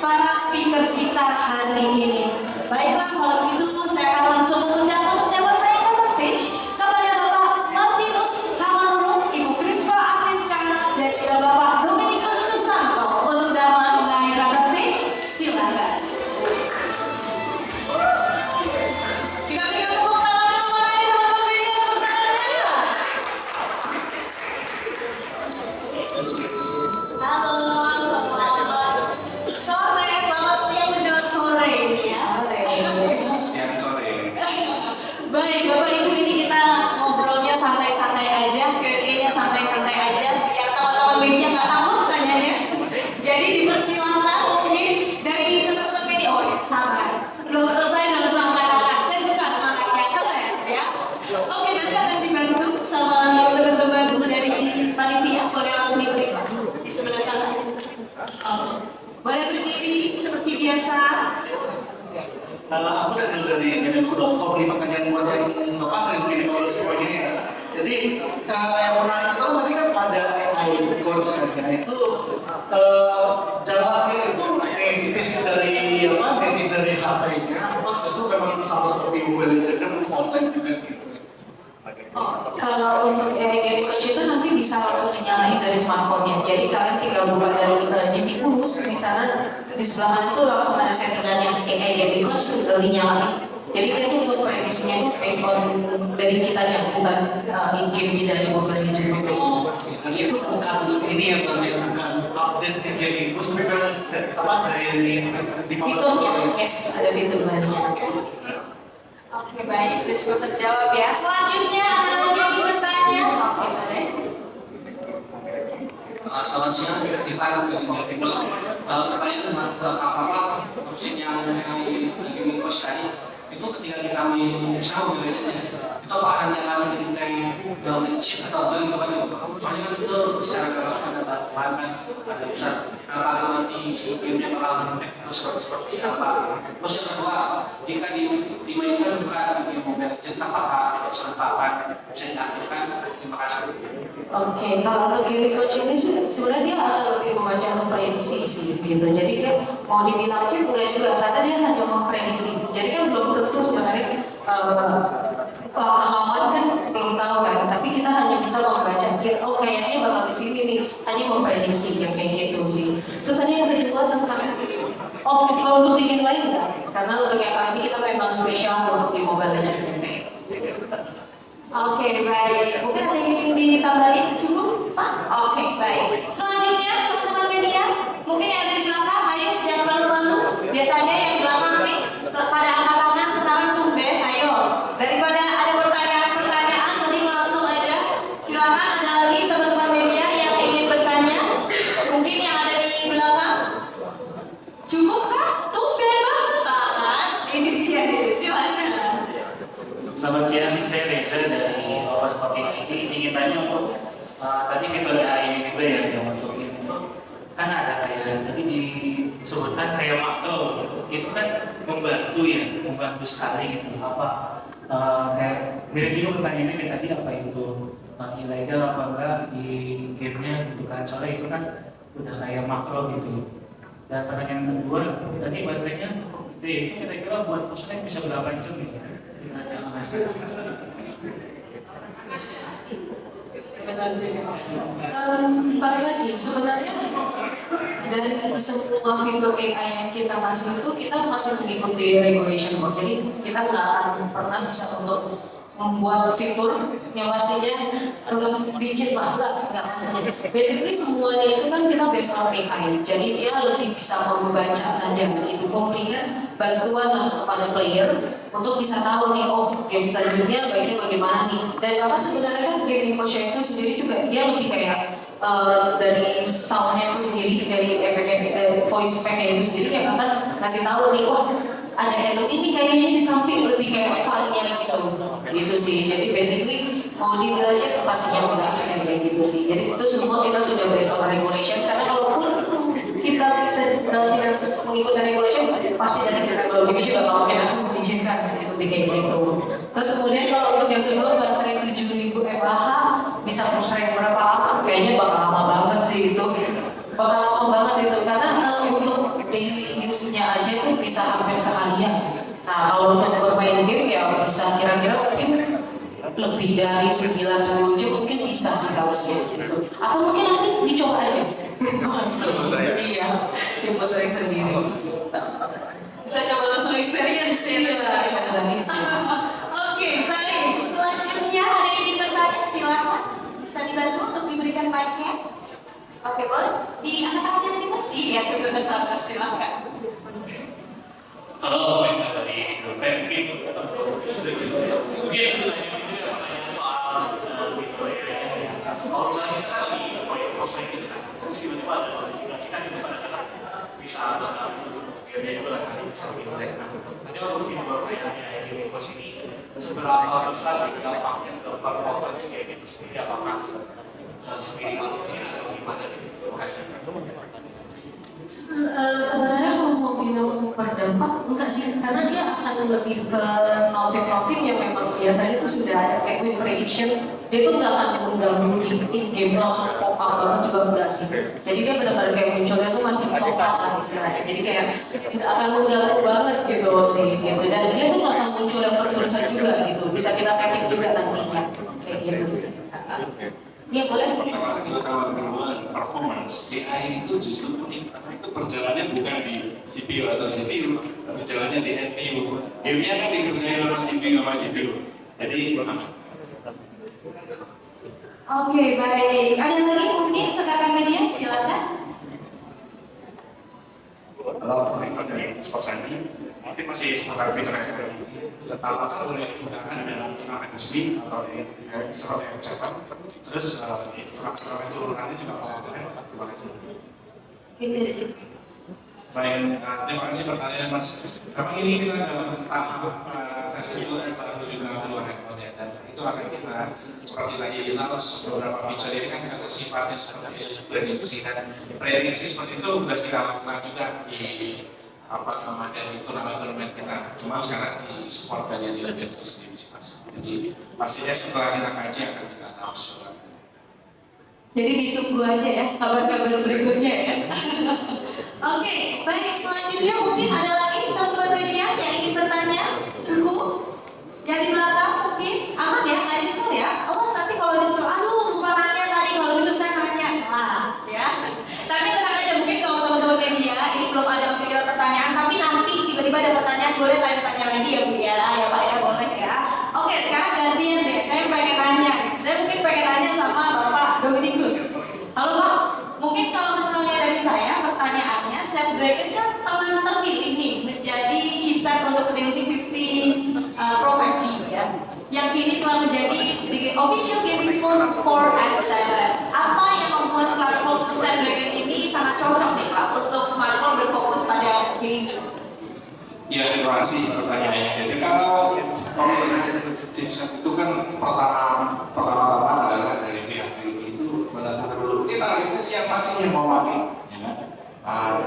para speakers kita hari ini. Baiklah, kalau gitu saya akan langsung mengundang untuk dapat naik ke stage kepada Bapak Martinus Hamanurung, Ibu Krispa Artiska, dan juga Bapak Dominikus Susanto untuk dapat naik ke stage. Silakan. Kita berikan tepuk tangan dulu, mana ini teman-teman media, tepuk tangannya. Halo, selamat sore, selamat siang menjelang sore ini ya. Yang sore. Baik, Bapak Ibu, ini kita ngobrolnya santai-santai aja, Q&A-nya santai-santai aja, biar teman-teman media nggak takut tanyanya. Jadi dipersilakan mungkin dari teman-teman media. Oh, sabar, belum selesai dan langsung angkat tangan. Saya suka semangatnya, keren ya. Oke, nanti akan dibantu sama teman-teman dari panitia. Boleh langsung diberi di sebelah sana. Boleh berdiri seperti biasa. Aku kan dari Kemenku.com, ini pertanyaan buat yang Bapak dan ini kalau semuanya ya. Jadi yang menarik itu tadi kan ada AI coach kan ya, itu jalannya itu native dari native dari HP-nya, atau justru memang sama seperti Mobile Legends dan konten juga gitu. Kalau untuk AI Gaming Coach itu nanti bisa langsung dinyalain dari smartphone-nya. Jadi kalian tinggal buka dari GP Tools, di sana di sebelah kanan itu langsung ada settingannya AI Gaming Coach, tinggal dinyalain. Jadi dia tuh buat prediksinya itu based on dari kitanya, bukan in-game dari Mobile Legends. Nanti itu bukan ini yang bukan update yang jadi bus, tapi memang dari di Fiturnya, yes, ada fitur barunya. Oke, baik, sudah cukup terjawab ya. Selanjutnya ada lagi yang bertanya. Oke, boleh. Selamat siang, Tiffany Timur. Pertanyaan ke Kakak, mesin yang mengkos tadi, itu ketika kita main sama bedanya, itu apa hanya karena kita yang kecil atau beli apa? Soalnya kan itu secara langsung ada bahan, ada besar. Apakah nanti si gamenya bakal mentek seperti apa? Terus yang kedua, jika dimainkan bukan di Mobile Legends, apakah kesempatan bisa diaktifkan? Terima kasih. Oke, kalau untuk Gaming Coach ini sih sebenarnya dia akan lebih membaca untuk prediksi sih, gitu. Jadi kan mau dibilang cip enggak juga, karena dia hanya memprediksi. Jadi kan belum tentu sebenarnya lawan kan belum tahu kan, tapi kita hanya bisa membaca. Oh kayaknya bakal di sini nih, hanya memprediksi yang kayak gitu sih. Terus ada yang kedua tentang kalau untuk game lain enggak, karena untuk yang kali ini kita memang spesial untuk di Mobile Legends. Oke, baik. Mungkin ada yang ingin ditambahin? Cukup, Pak? Oke, baik. Selanjutnya, teman-teman media, mungkin yang ada di belakang, ayo jangan malu-malu. Biasanya yang di belakang nih, pada angkat tangan sekarang tumben, ayo. Daripada ada pertanyaan, mending langsung aja. Silakan ada lagi teman-teman media yang ingin bertanya. Mungkin yang ada di belakang. Cukup kah? Tumben banget, kan? Ini dia nih, silakan. Selamat siang, saya Reza dari Over40 ini ingin tanya untuk tadi fitur AI juga ya yang untuk ini itu kan ada kayak tadi disebutkan kayak makro itu kan membantu ya, membantu sekali gitu apa kayak mirip juga pertanyaannya kayak tadi apa itu ilegal apa enggak di gamenya gitu kan, soalnya itu kan udah kayak makro gitu. Dan pertanyaan kedua tadi baterainya cukup gede, itu kira-kira buat pusat bisa berapa jam gitu? Benar juga. Balik lagi, sebenarnya dari semua fitur AI yang kita kasih itu kita masih mengikuti regulation kok. Jadi kita nggak akan pernah bisa untuk membuat fitur yang pastinya untuk digit lah, nggak maksudnya. Basically semuanya itu kan kita based on AI, jadi dia lebih bisa membaca saja, itu memberikan bantuan lah kepada player untuk bisa tahu nih, oh game selanjutnya baiknya bagaimana nih. Dan bahkan sebenarnya kan Gaming Coach itu sendiri juga dia lebih kayak dari soundnya itu sendiri, dari efek voice packnya itu sendiri kayak bahkan ngasih tahu nih, wah ada enemy ini kayaknya di samping, lebih kayak fun-nya gitu sih. Jadi basically mau dibelajar pastinya enggak kayak gitu sih. Jadi itu semua kita sudah based on regulation, karena kalaupun kita bisa tidak mengikuti regulation pasti dari teknologi juga kalau kita mengizinkan seperti kayak gitu. Terus kemudian kalau untuk yang kedua baterai 7000 mAh bisa push rate berapa lama? lebih dari 9-10 jam mungkin bisa sih harusnya gitu. Atau mungkin nanti dicoba aja. Iya, yang sering sendiri. Bisa coba langsung experience ya. Oke, baik. Selanjutnya ada yang bertanya, silakan. Bisa dibantu untuk diberikan mic-nya. Oke, boleh. Diangkat tangannya tadi Mas? Iya, sudah sabar, silakan. Halo, dari mungkin pertanyaan soal gitu ya. Kalau misalnya kita kan lagi proyek prospek gitu kan, terus tiba-tiba ada notifikasi kan itu pada bisa bergabung, dia juga kan bisa lebih baik. Tadi waktu video kayaknya di Windows ini seberapa besar sih dampaknya ke performance kayak gitu sendiri, apakah sendiri atau gimana gitu? Terima kasih. Sebenarnya kalau mau bilang berdampak enggak sih, karena dia akan lebih ke notif-notif yang memang biasanya itu sudah ada kayak win prediction, dia tuh nggak akan mengganggu di in-game langsung pop up banget juga enggak sih. Jadi dia benar-benar kayak munculnya tuh masih sopan lah istilahnya, jadi kayak nggak akan mengganggu banget gitu sih gitu. Dan dia tuh nggak akan muncul yang terus-terusan juga gitu, bisa kita setting juga nantinya kayak gitu sih. Iya boleh. Kalau berhubungan performance, AI itu justru penting karena itu perjalanannya bukan di CPU atau CPU, tapi jalannya di NPU. Game-nya kan dikerjain sama CPU sama GPU. Jadi Oke, baik. Ada lagi mungkin rekan media, silakan. Halo, dari Sport Sandi. Mungkin masih seputar fitur SPL. Apakah boleh digunakan dalam turnamen resmi atau di Sport F7? Terus di turnamen turunannya juga boleh. Terima kasih. baik, terima kasih pertanyaan Mas. Memang ini kita dalam tahap testing juga baru juga keluar handphone ya, dan itu akan kita seperti tadi announce beberapa feature ini kan ada sifatnya seperti prediksi, dan prediksi seperti itu sudah kita lakukan juga di apa namanya di turnamen kita. Cuma sekarang di support dari lebih terus divisi Mas. Jadi pastinya setelah kita kaji akan kita announce juga. Jadi ditunggu aja ya kabar-kabar berikutnya ya. Oke, baik, selanjutnya mungkin ada lagi teman-teman media yang ingin bertanya. Cukup? Yang di belakang mungkin aman ya, nggak disel ya. Awas nanti kalau disel, aduh lupa nanya tadi, kalau gitu saya nanya. Nah, ya. Tapi tenang aja, mungkin kalau teman-teman media ini belum ada kepikiran pertanyaan, tapi nanti tiba-tiba ada pertanyaan, boleh tanya lagi ya Bu ya, ya Pak ya, boleh ya. Oke, sekarang gantian deh, saya pengen nanya. Saya mungkin pengen nanya sama Bapak Dominikus. Halo Pak, mungkin kalau misalnya dari saya pertanyaannya, Snapdragon kan telah terpilih nih menjadi chipset untuk Realme 15 Pro 5G ya, yang kini telah menjadi the official gaming phone for X7. Apa yang membuat platform Snapdragon ini sangat cocok nih Pak untuk smartphone berfokus pada gaming? Ya, terima kasih pertanyaannya. Jadi kalau chipset itu kan pertama-tama adalah dari pihak Realme itu menentukan dulu ini targetnya siapa sih yang mau pakai, ya kan?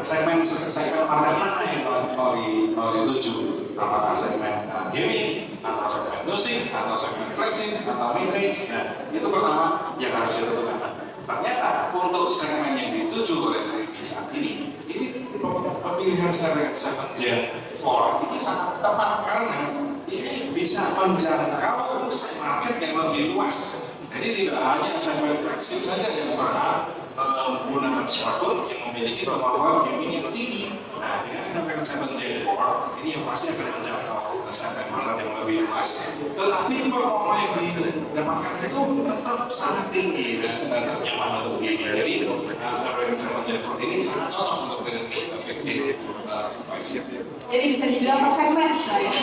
Segmen market mana yang mau dituju? Apakah segmen gaming, atau segmen musik, atau segmen flagship, atau mid-range? Nah, itu pertama yang harus ditentukan. Ternyata untuk segmen yang dituju oleh Realme saat ini pemilihan Snapdragon 7 Gen 4 ini sangat tepat karena ini bisa menjangkau market yang lebih luas. Jadi tidak hanya segmen flagship saja yang berhak menggunakan smartphone yang memiliki kemampuan gaming yang tinggi. Nah, dengan Snapdragon 7 Gen 4 ini yang pasti akan menjangkau segmen market yang lebih luas. Tetapi performa yang didapatkan itu tetap sangat tinggi dan tetap nyaman untuk gaming. Jadi Snapdragon 7 Gen 4 ini sangat cocok untuk Realme 15. Jadi bisa dibilang perfect match lah ya.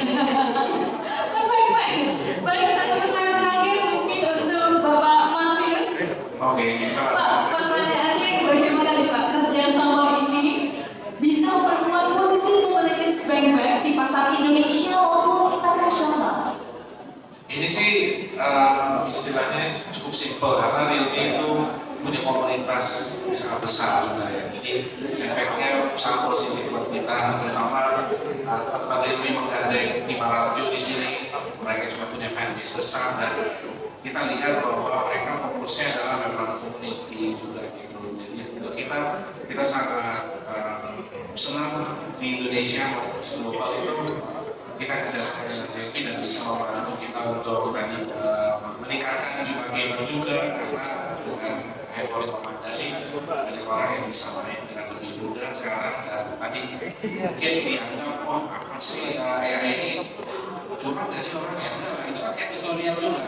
Perfect match. Baik, satu pertanyaan terakhir mungkin untuk Bapak Martinus. Oke, Pak, pertanyaannya bagaimana nih Pak kerjasama ini bisa memperkuat posisi Mobile Legends Bank di pasar Indonesia maupun internasional? Ini sih istilahnya cukup simpel karena Realme itu punya komunitas sangat besar juga ya. Jadi efeknya sangat positif buat kita, terutama teman-teman Realme menggandeng tim radio di sini. Mereka juga punya fanbase besar dan kita lihat bahwa mereka fokusnya adalah memang community juga gitu. Jadi untuk kita sangat senang di Indonesia maupun di global itu kita kerjasama dengan Realme dan bisa membantu kita untuk tadi akan cuma gamer juga, karena dengan handphone memandai banyak orang yang bisa main dengan lebih mudah sekarang. Dan tadi mungkin dianggap, oh apa sih AI ini cuma nggak sih orang yang enggak, itu kan kayak tutorial juga.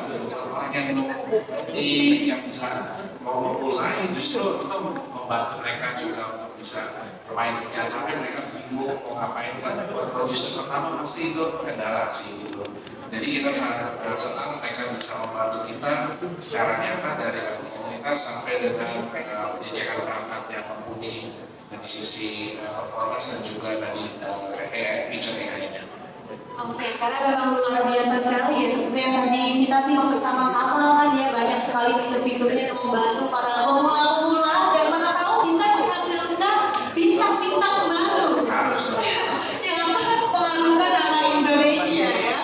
Orang yang belum yang bisa mau memulai justru itu membantu mereka juga untuk bisa bermain. Jangan sampai mereka bingung mau ngapain, kan buat produser pertama pasti itu kendala sih gitu. Jadi kita sangat senang mereka bisa membantu kita secara nyata dari komunitas sampai dengan menyediakan perangkat yang mumpuni dari sisi performance dan juga dari AI feature AI-nya. Oke, karena memang luar biasa sekali ya, seperti yang tadi kita simak bersama-sama kan ya, banyak sekali fitur-fiturnya yang membantu para pemula-pemula dan mana tahu bisa menghasilkan bintang-bintang baru yang akan mengharumkan nama Indonesia ya.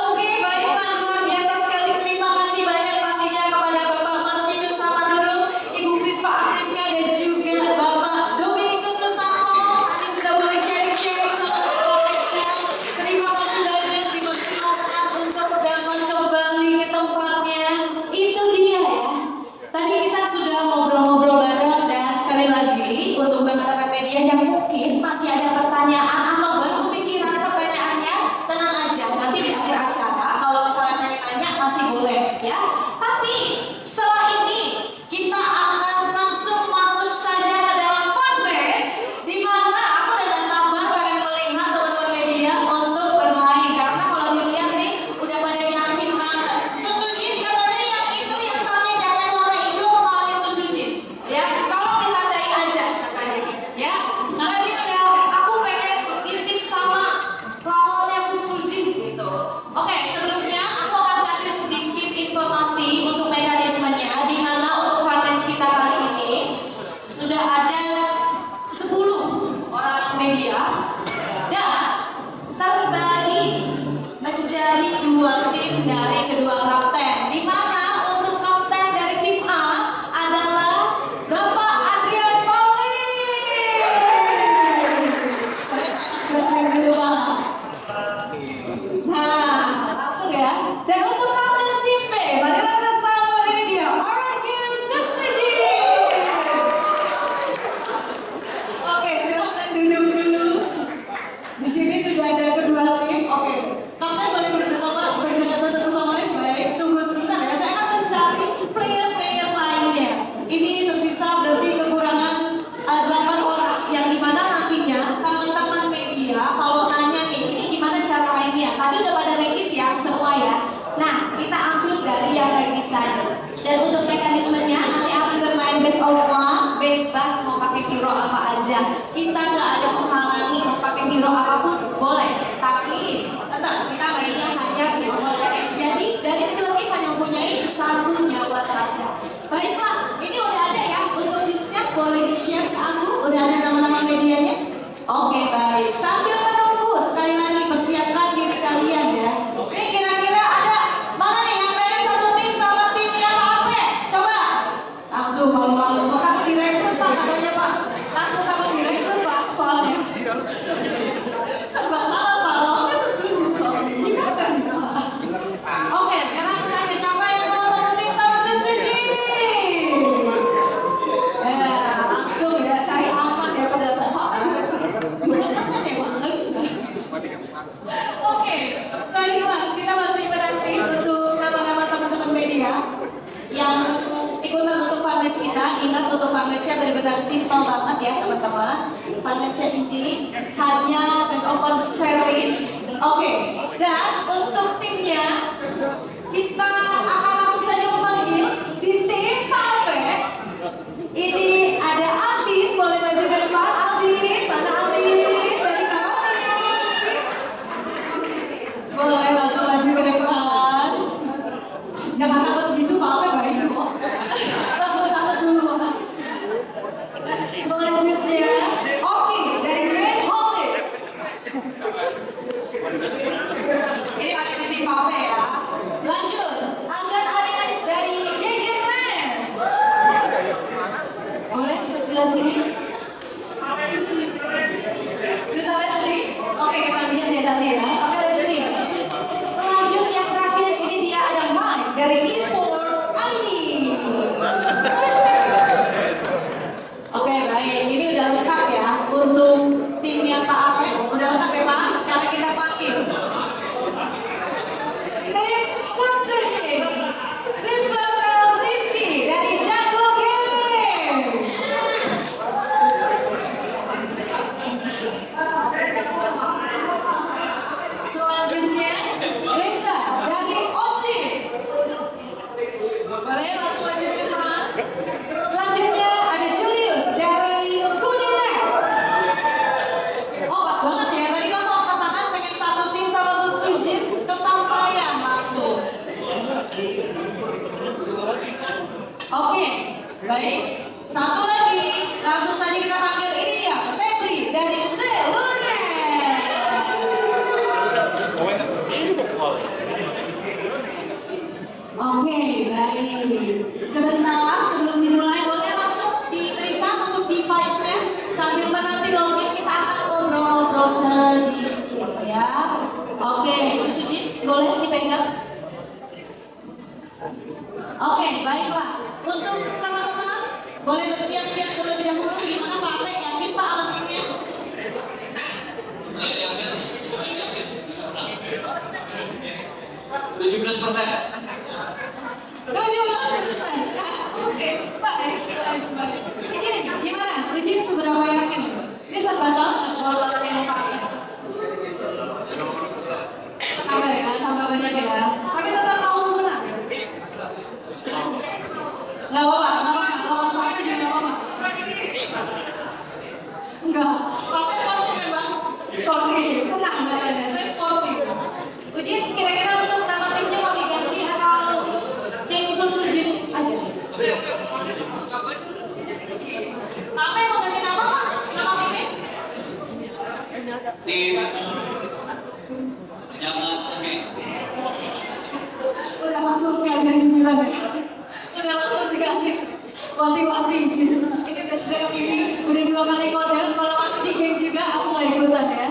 Oke, baiklah, luar biasa sekali. Terima kasih banyak pastinya kepada Bapak Martinus Samadoro, Ibu Prispa Agneska dan juga Bapak Dominikus Susanto. Tadi sudah boleh sharing-sharing sama kita. Terima kasih banyak, silakan untuk dapat kembali ke tempatnya. Itu dia ya. Tadi kita sudah ngobrol-ngobrol bareng dan sekali lagi untuk rekan-rekan media yang mungkin masih ada pertanyaan atau baru kepikiran pertanyaannya, tenang aja, nanti di akhir acara kalau misalnya pengen nanya masih boleh ya. Tapi setelah ini kita akan langsung masuk saja ke dalam fun match, di mana aku udah gak sabar pengen melihat teman-teman media untuk bermain, karena kalau dilihat nih udah pada yakin banget. Susujin katanya yang itu yang pakai jaket warna hijau kepalanya Susujin ya, kalau ditandai aja katanya ya, karena dia udah aku pengen intip sama lawannya Susujin gitu. Oke, sebelumnya aku akan kasih sedikit informasi untuk mekanismenya, di mana untuk fun match kita kali ini sudah ada 10 orang media dan terbagi menjadi 2 tim dari kedua kapten, di mana untuk kapten dari tim A adalah Bapak Adrian Pauline. Sudah sering dulu Pak. Nah, langsung ya. Dan untuk kapten tim B, marilah kita sambut, ini dia Aryu Sutsujin. Oke, silakan duduk dulu. Di sini sudah ada kedua tim. Oke, kapten boleh berdekatan satu sama lain. Baik, tunggu sebentar ya. Saya akan mencari player-player lainnya. Ini tersisa berarti kekurangan 8 orang, yang dimana nantinya teman-teman media kalau nanya nih, ini gimana cara mainnya? Tadi udah pada register ya semua ya. Nah, kita ambil dari yang register tadi. Dan untuk mekanismenya nanti akan bermain best of one, bebas mau pakai hero apa aja. Kita nggak ada menghalangi mau pakai hero apapun boleh. Tapi tetap kita mainnya hanya best of one series. Jadi dari kedua tim hanya mempunyai 1 nyawa saja. Baiklah, ini udah ada ya untuk listnya, boleh di-share ke aku. Udah ada nama-nama medianya? Oke, baik. Sambil menunggu, sekali lagi persiapkan diri kalian ya. Ini kira-kira ada mana nih yang pengen satu tim sama timnya Pak Ape? Coba. Langsung malu-malu. Semua takut direkrut Pak katanya Pak. Langsung takut direkrut Pak soalnya. Serba salah Pak, lawannya Susujin soalnya. Gimana nih Pak? Oke, sekarang aku tanya siapa yang mau satu tim sama Susujin? Langsung ya, cari aman ya pada Pak. Bukan aman ya Pak, nggak bisa. Oke, baiklah, kita masih menanti untuk nama-nama teman-teman media yang ikutan untuk fun match kita. Ingat untuk fun match-nya benar-benar simpel banget ya teman-teman. Fun match-nya ini hanya best of one series. Oke, dan untuk timnya kita akan langsung saja memanggil di tim Pak Ape. Ini ada Aldin, boleh maju ke depan. Aldin, mana Aldin? Dari kamar. Boleh langsung maju ke depan. Jangan takut gitu Pak Ape, baik kok. Langsung takut dulu Pak. Selanjutnya, Oki dari Grand Holy. Ini masih di tim Pak Ape ya. Lanjut, Angga Satu lagi, langsung saja kita panggil ini dia, Febri dari Seluler. Oke, baik. Sebentar sebelum dimulai, boleh langsung diberikan untuk device-nya sambil menanti login kita akan ngobrol-ngobrol sedikit ya. Oke, Susuji boleh dipegang. Oke, baiklah. Untuk teman-teman boleh bersiap-siap terlebih dahulu. Gimana Pak Ape? Yakin Pak alat timnya? Oke, baik. Ijin, gimana? Ijin seberapa yakin? Ini serba salah kalau alat yang pakai. Tambah ya, tambah banyak ya. Tapi tetap mau menang. Nggak apa-apa, lawan Pak Ape juga nggak apa-apa. Enggak, Pak Ape sportif kan Bang? Sportif, tenang badannya, saya sportif. Ujin, kira-kira untuk nama timnya mau diganti atau tim Sunsujin aja? Pak Ape mau ganti nama Pak? Nama timnya? Udah langsung sengaja dibilang ya. Udah langsung dikasih wanti-wanti izin. Ini udah sedang ini udah 2 kali kode. Kalau masih di game juga aku mau ikutan ya.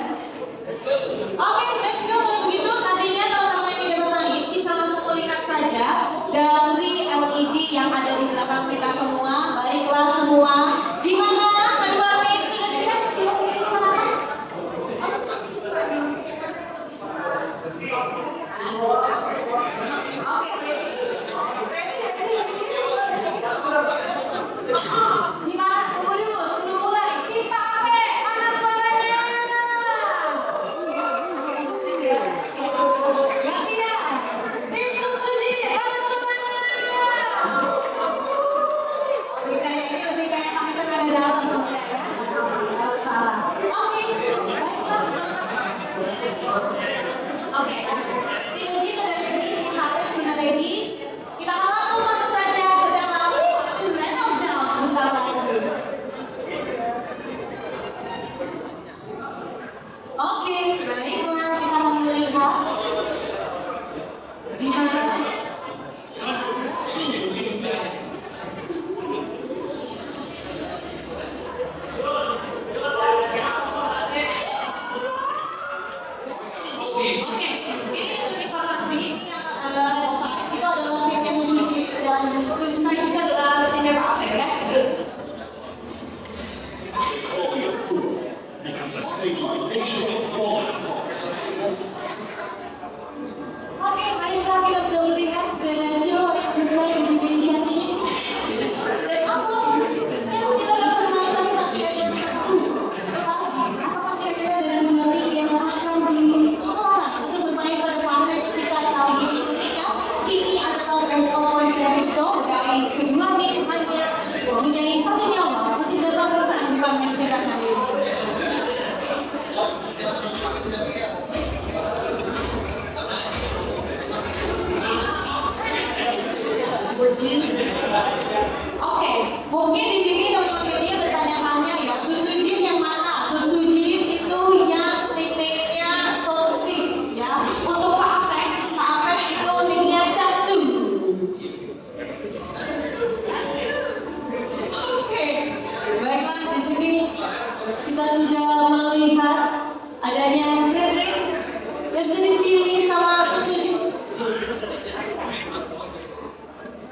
Oke, let's go. Kalau begitu nantinya teman-teman yang tidak bermain bisa langsung melihat saja dari LED yang ada di belakang kita semua. Baiklah semua. Gimana? Kedua tim sudah siap? Gimana? Tunggu dulu sebelum mulai. Tim Pak Ape, mana suaranya? Gantian. Tim Susuji, mana suaranya? Lebih kayak pakai tenaga dalam ya. Nggak masalah. Oke, baiklah. Oke, tim Uji sudah ready, tim HP sudah ready. Kita akan langsung masuk saja ke dalam Land of Down sebentar lagi. Oke, baiklah kita akan melihat di mana. Oke, ini untuk informasi ini yang saya itu adalah timnya Susuji dan Lusa itu adalah timnya Pak Ape ya. Oke, baiklah kita sudah melihat Skenario Design Relationship. Dan aku yang tidak dapat kenal tadi masih ada satu lagi. Apakah kira-kira dari dua tim yang akan dilarang untuk bermain pada fun match kita kali ini ketika ini adalah best of one series dong dari kedua tim hanya mempunyai satu nyawa, setidaknya pernah di fun match kita kali ini. Oke, mungkin di sini teman-teman media bertanya-tanya ya, Susujin yang mana? Susujin itu yang nickname-nya Sonsi ya. Untuk Pak Ape itu nickname Chatsu. Oke, baiklah di sini kita sudah melihat adanya Fredrik yang sudah dipilih sama Susujin.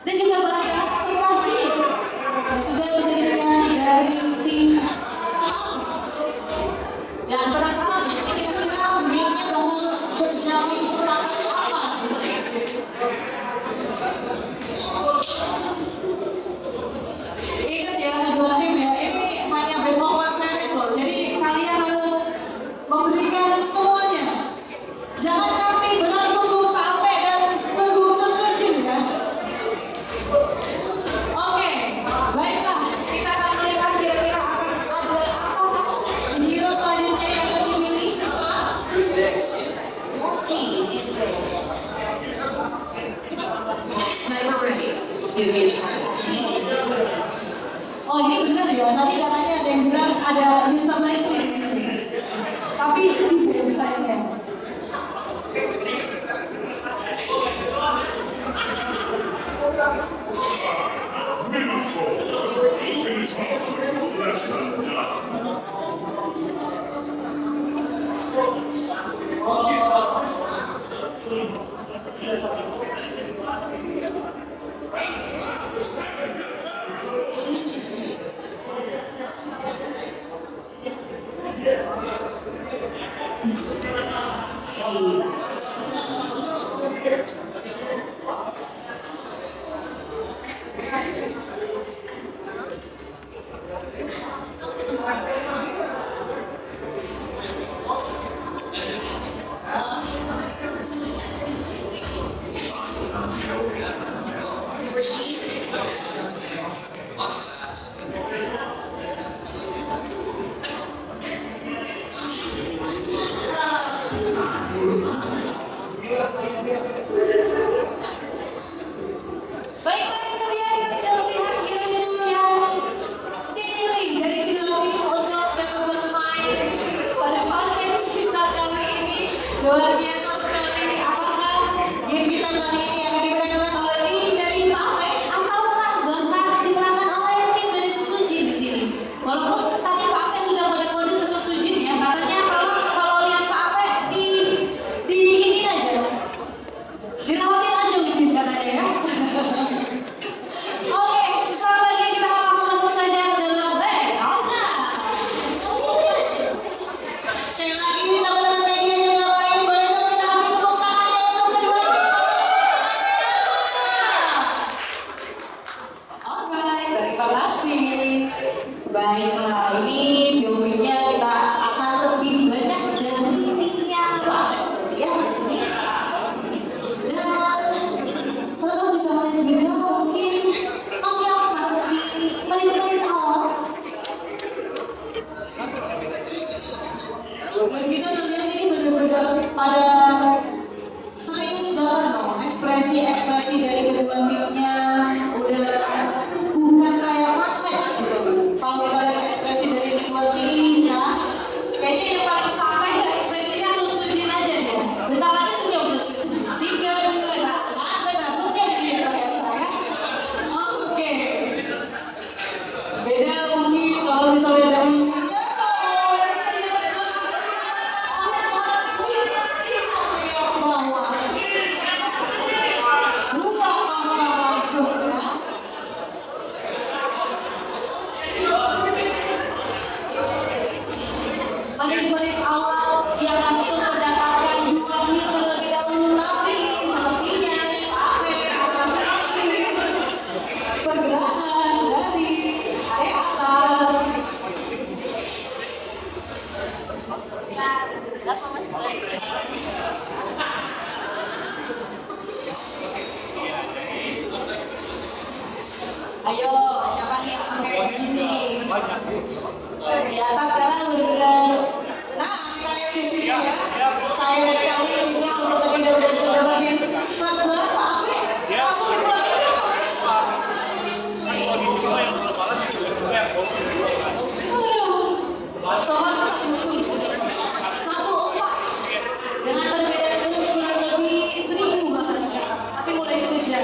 Dan juga banyak sekali yang sudah menjadikan dari tim dan penasaran jadi kira-kira gamenya bakal berjalan seperti apa. Ingat ya kedua tim ya, ini hanya best of one series loh, jadi kalian harus memberikan semuanya. Jangan kasih Oh ini benar ya, tadi katanya ada yang bilang ada Mr. Leslie di sini. Tapi itu yang sayangnya. Minotaur, defense halfway left undone. Baiklah, itu dia kita sudah melihat hero-heronya tim pilih dari kedua tim untuk dapat bermain pada fanpage kita kali ini. Luar biasa sekali. Apakah game kita kali ini akan dimenangkan oleh tim dari Pape ataukah bahkan dimenangkan oleh tim dari Susujin di sini? Walaupun tadi Pape sudah kode-kode ke Susujin ya, katanya kalau lihat Pape di ini aja, dirawatin aja Ujin katanya ya. Oke, sesaat lagi kita akan langsung masuk saja ke dalam Battle of Dance. Sekali lagi teman-teman media yang lain boleh dong kita kasih tepuk tangan untuk kedua tim pemenangnya. Alright, terima kasih. Baiklah, ini POV-nya kita akan lebih banyak dari timnya Pak ya di sini. Dan teman-teman bisa melihat juga mungkin masih aman di menit-menit awal. Dan kita melihat ini benar-benar pada serius banget loh, ekspresi dari kedua timnya udah bukan kayak fun match gitu. Kalau kita lihat ekspresi dari kedua timnya, kayaknya yang paling sampai ya ekspresinya Susujin aja dia. Bentar lagi senyum Susujin. 3, 2, nah, benar senyum dia ternyata ya. Oke. Beda mungkin kalau misalnya dari menit-menit awal dia langsung mendapatkan 2 hit terlebih dahulu, tapi sepertinya sampai pergerakan dari area atas. Ayo, siapa nih yang pakai sini? Di atas sekarang benar-benar. Nah, kalian di sini ya. Sayang sekali timnya untuk tadi udah berhasil dapetin first blood, Pak Ape. Langsung dipulangin ya, Mas. Aduh, sobat 1-4 dengan perbedaan kurang lebih 1000 bahkan sekarang. Tapi mulai dikejar.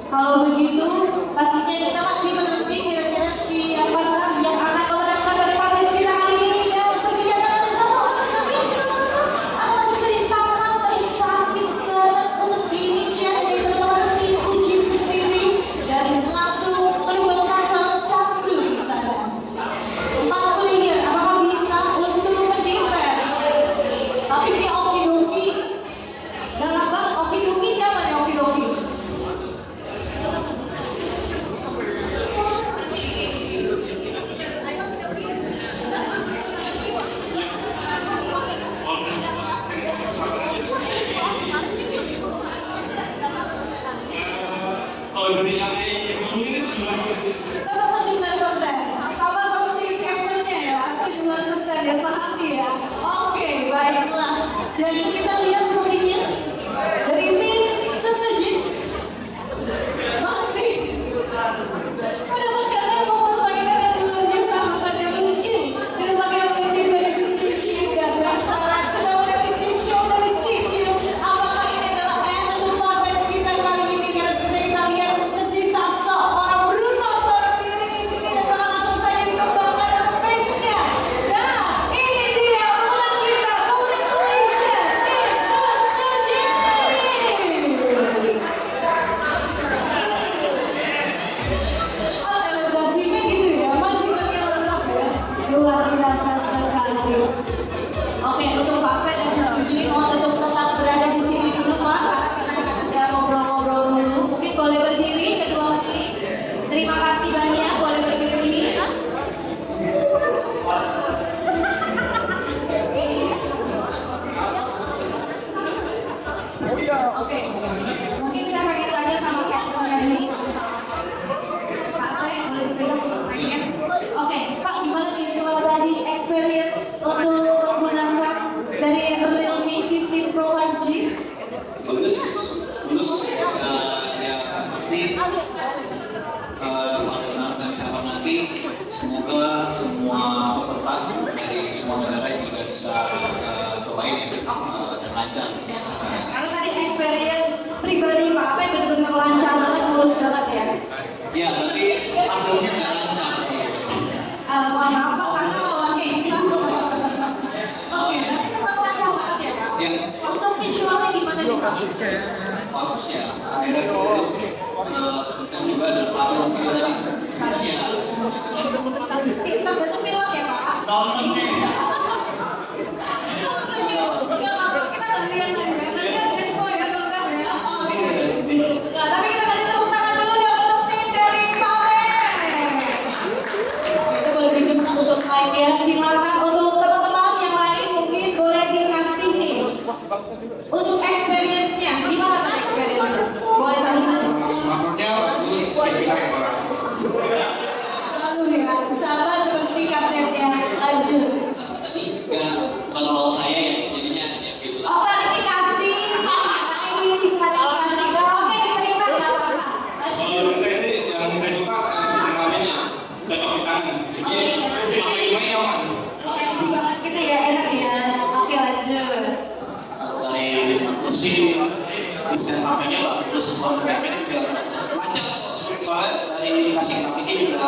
Kalau begitu, pastinya kita masih menanti kira-kira siapa yang akan memenangkan dari Farmers kita kali ini. Dan seperti yang kalian bisa tahu, aku masih bisa ditahan dari sakit banget untuk ini jadi melalui uji sendiri dan langsung merupakan salah caksu di sana. 4 player, apakah bisa untuk mendefense? Tapi ini oki-doki, galak banget. Oki-doki siapa nih oki-doki? Kalau dari yang ini Tetap 17%, sama seperti captain-nya ya, 17% ya sehati ya. Oke, baiklah. Dan kita lihat sepertinya dari tim Sensejin masih mendapatkan permainan yang luar biasa, makanya mungkin mendapatkan tim dari Sensejin dan Basara sudah menjadi cicil dari cicil. Apakah ini adalah end untuk match kita kali ini? Karena seperti kita lihat tersisa seorang Bruno seorang diri di sini dan bakal langsung saja dikembangkan dalam pace-nya. Nah, ini dia pemenang kita. Congratulations, tim Sensejin. Oh, selebrasinya gitu ya, masih makin lengkap ya. Luar biasa sekali. Oke, untuk Pak Pen dan Suji mohon untuk tetap berada di sini dulu Pak, karena kita ada ngobrol-ngobrol dulu. Mungkin boleh berdiri kedua tim. Terima kasih banyak, boleh berdiri. Oke, mungkin saya pengen tanya sama captain-nya dulu. Pak Pen, boleh dipegang mic-nya? Oke, Pak, gimana nih setelah tadi experience untuk menggunakan dari Realme 15 Pro 5G? Bagus, ya pasti pada saat M7 nanti semoga semua peserta dari semua negara juga bisa cobain dan lancar. Karena tadi experience pribadi Pak Ape benar-benar lancar banget, mulus banget ya. Ya, tapi hasilnya nggak lancar sih. Mohon maaf Pak, karena lawannya ini Pak. Oke, tapi memang lancar banget ya Pak. Ya, Untuk visualnya gimana nih Pak? bagus ya. Akhirnya sih kencang juga dan stabil video tadi. Ya, Pintar itu pilot ya Pak? nonton deh. Enggak apa-apa, kita nggak lihat aja. Lihat expo ya, lengkap ya. Nah, tapi kita kasih tepuk tangan dulu dong untuk tim dari Pak Ape. Kita boleh pinjam untuk mic ya. Silakan untuk teman-teman yang lain mungkin boleh dikasih nih. Untuk experience-nya, gimana tadi experience-nya? Boleh satu-satu. Smartphone-nya bagus, kita yang orang. Lalu ya, sama seperti kaptennya. Lanjut. Tadi bukan role saya ya, jadinya ya gitu lah. Oh, klarifikasi. Nah, ini klarifikasi. Oke, diterima nggak apa-apa. Kalau Lanjut. yang saya suka desain lamanya cocok di tangan. Jadi pas lagi main nyaman. Oke, banget gitu ya, enak ya. Oke, lanjut. Dari aku sih desain HP-nya bagus, semua HP juga lancar. Soalnya dari kasih grafiknya juga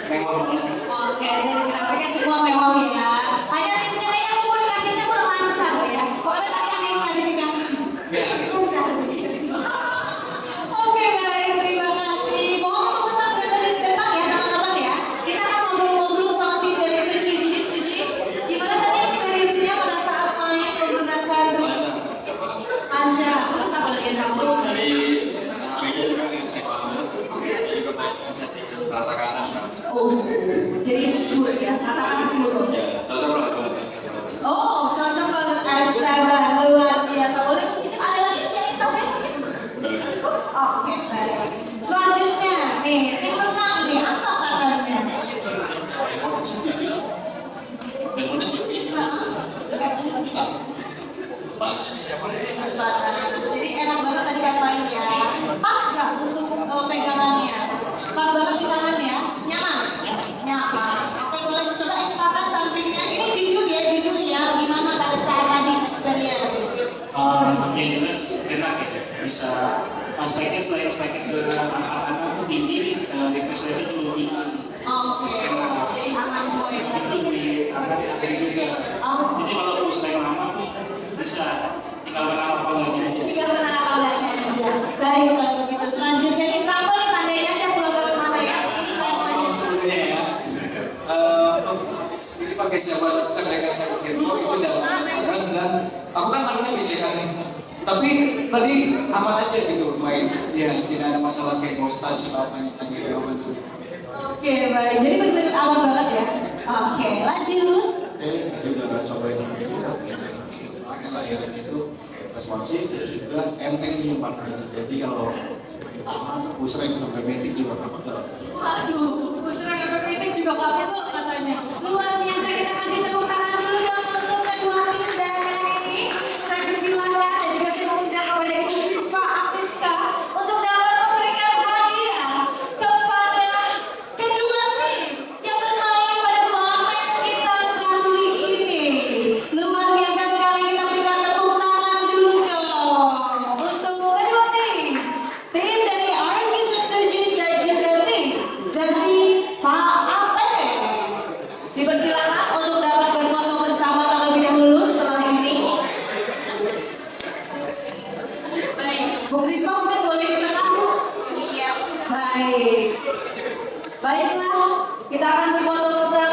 mewah banget. Oke, dari grafiknya semua mewah ya. Hanya timnya kayak komunikasinya kurang lancar ya. Pokoknya tadi ada yang klarifikasi. Oke, baik, terima kasih. Mohon untuk tetap berada di depan ya, teman-teman ya. Kita akan ngobrol-ngobrol sama tim dari Sensejin. Gimana tadi experience-nya pada saat main menggunakan lancar? Terus apa lagi yang kamu Dari HP-nya juga enteng banget. Jadi juga main settingan rata kanan. Oh, jadi smooth ya, katakan smooth. Ya, cocok lah buat Oh, cocok banget M7, luar biasa. Boleh mungkin ada lagi yang tahu ya? Oke, baik. Selanjutnya, nih, tim menang nih, apa katanya? Handphone-nya tipis, terus bagus. Jadi enak banget tadi pas mainnya. Pas nggak untuk pegangannya? Pas banget di tangan ya? Nyaman? Nyaman. Oke, boleh coba ekstrakan sampingnya. Ini jujur ya. Gimana pada saat tadi experience? Yang jelas enak gitu, bisa aspeknya selain aspek anak-anak tuh tinggi, request rate juga tinggi. Oke, jadi aman semuanya. Itu di ada juga. Jadi kalau prospek lama tuh bisa tinggal menang apa enggaknya aja. Tinggal menang apa enggaknya aja. Baik, kalau begitu selanjutnya nih Franco nih tandain aja pulang lewat mana ya. Ini Franco aja. Sebelumnya ya, sendiri pakai sertifikat itu dalam catatan dan aku kan tahunya BCK nih. Tapi tadi aman aja gitu main, ya tidak ada masalah kayak ghost touch atau apa nih aman sih. Oke, baik. Jadi benar-benar aman banget ya. Oke, lanjut. Tadi udah cobain ini, pakai layarnya itu responsif, terus juga enteng sih 4 jadi kalau aman, sering sampai meeting juga nggak pegal. Waduh, busra yang meeting juga nggak betul katanya. Luar biasa, kita kasih tepuk tangan dulu dong untuk kedua tim dari ini. Saya persilahkan dan juga saya mengundang kepada Ibu Risma Aktiska untuk dapat memberikan hadiah kepada kedua tim yang bermain pada fun match kita kali ini. Luar biasa sekali, kita berikan tepuk tangan dulu dong untuk kedua tim. Tim dari Argis Surgeon dan juga tim dari Pak Ape. Dipersilakan untuk dapat berfoto bersama terlebih dahulu setelah ini. Baik, Bu Krisma mungkin boleh kita kamu. Yes. Baik. Baiklah, kita akan berfoto bersama.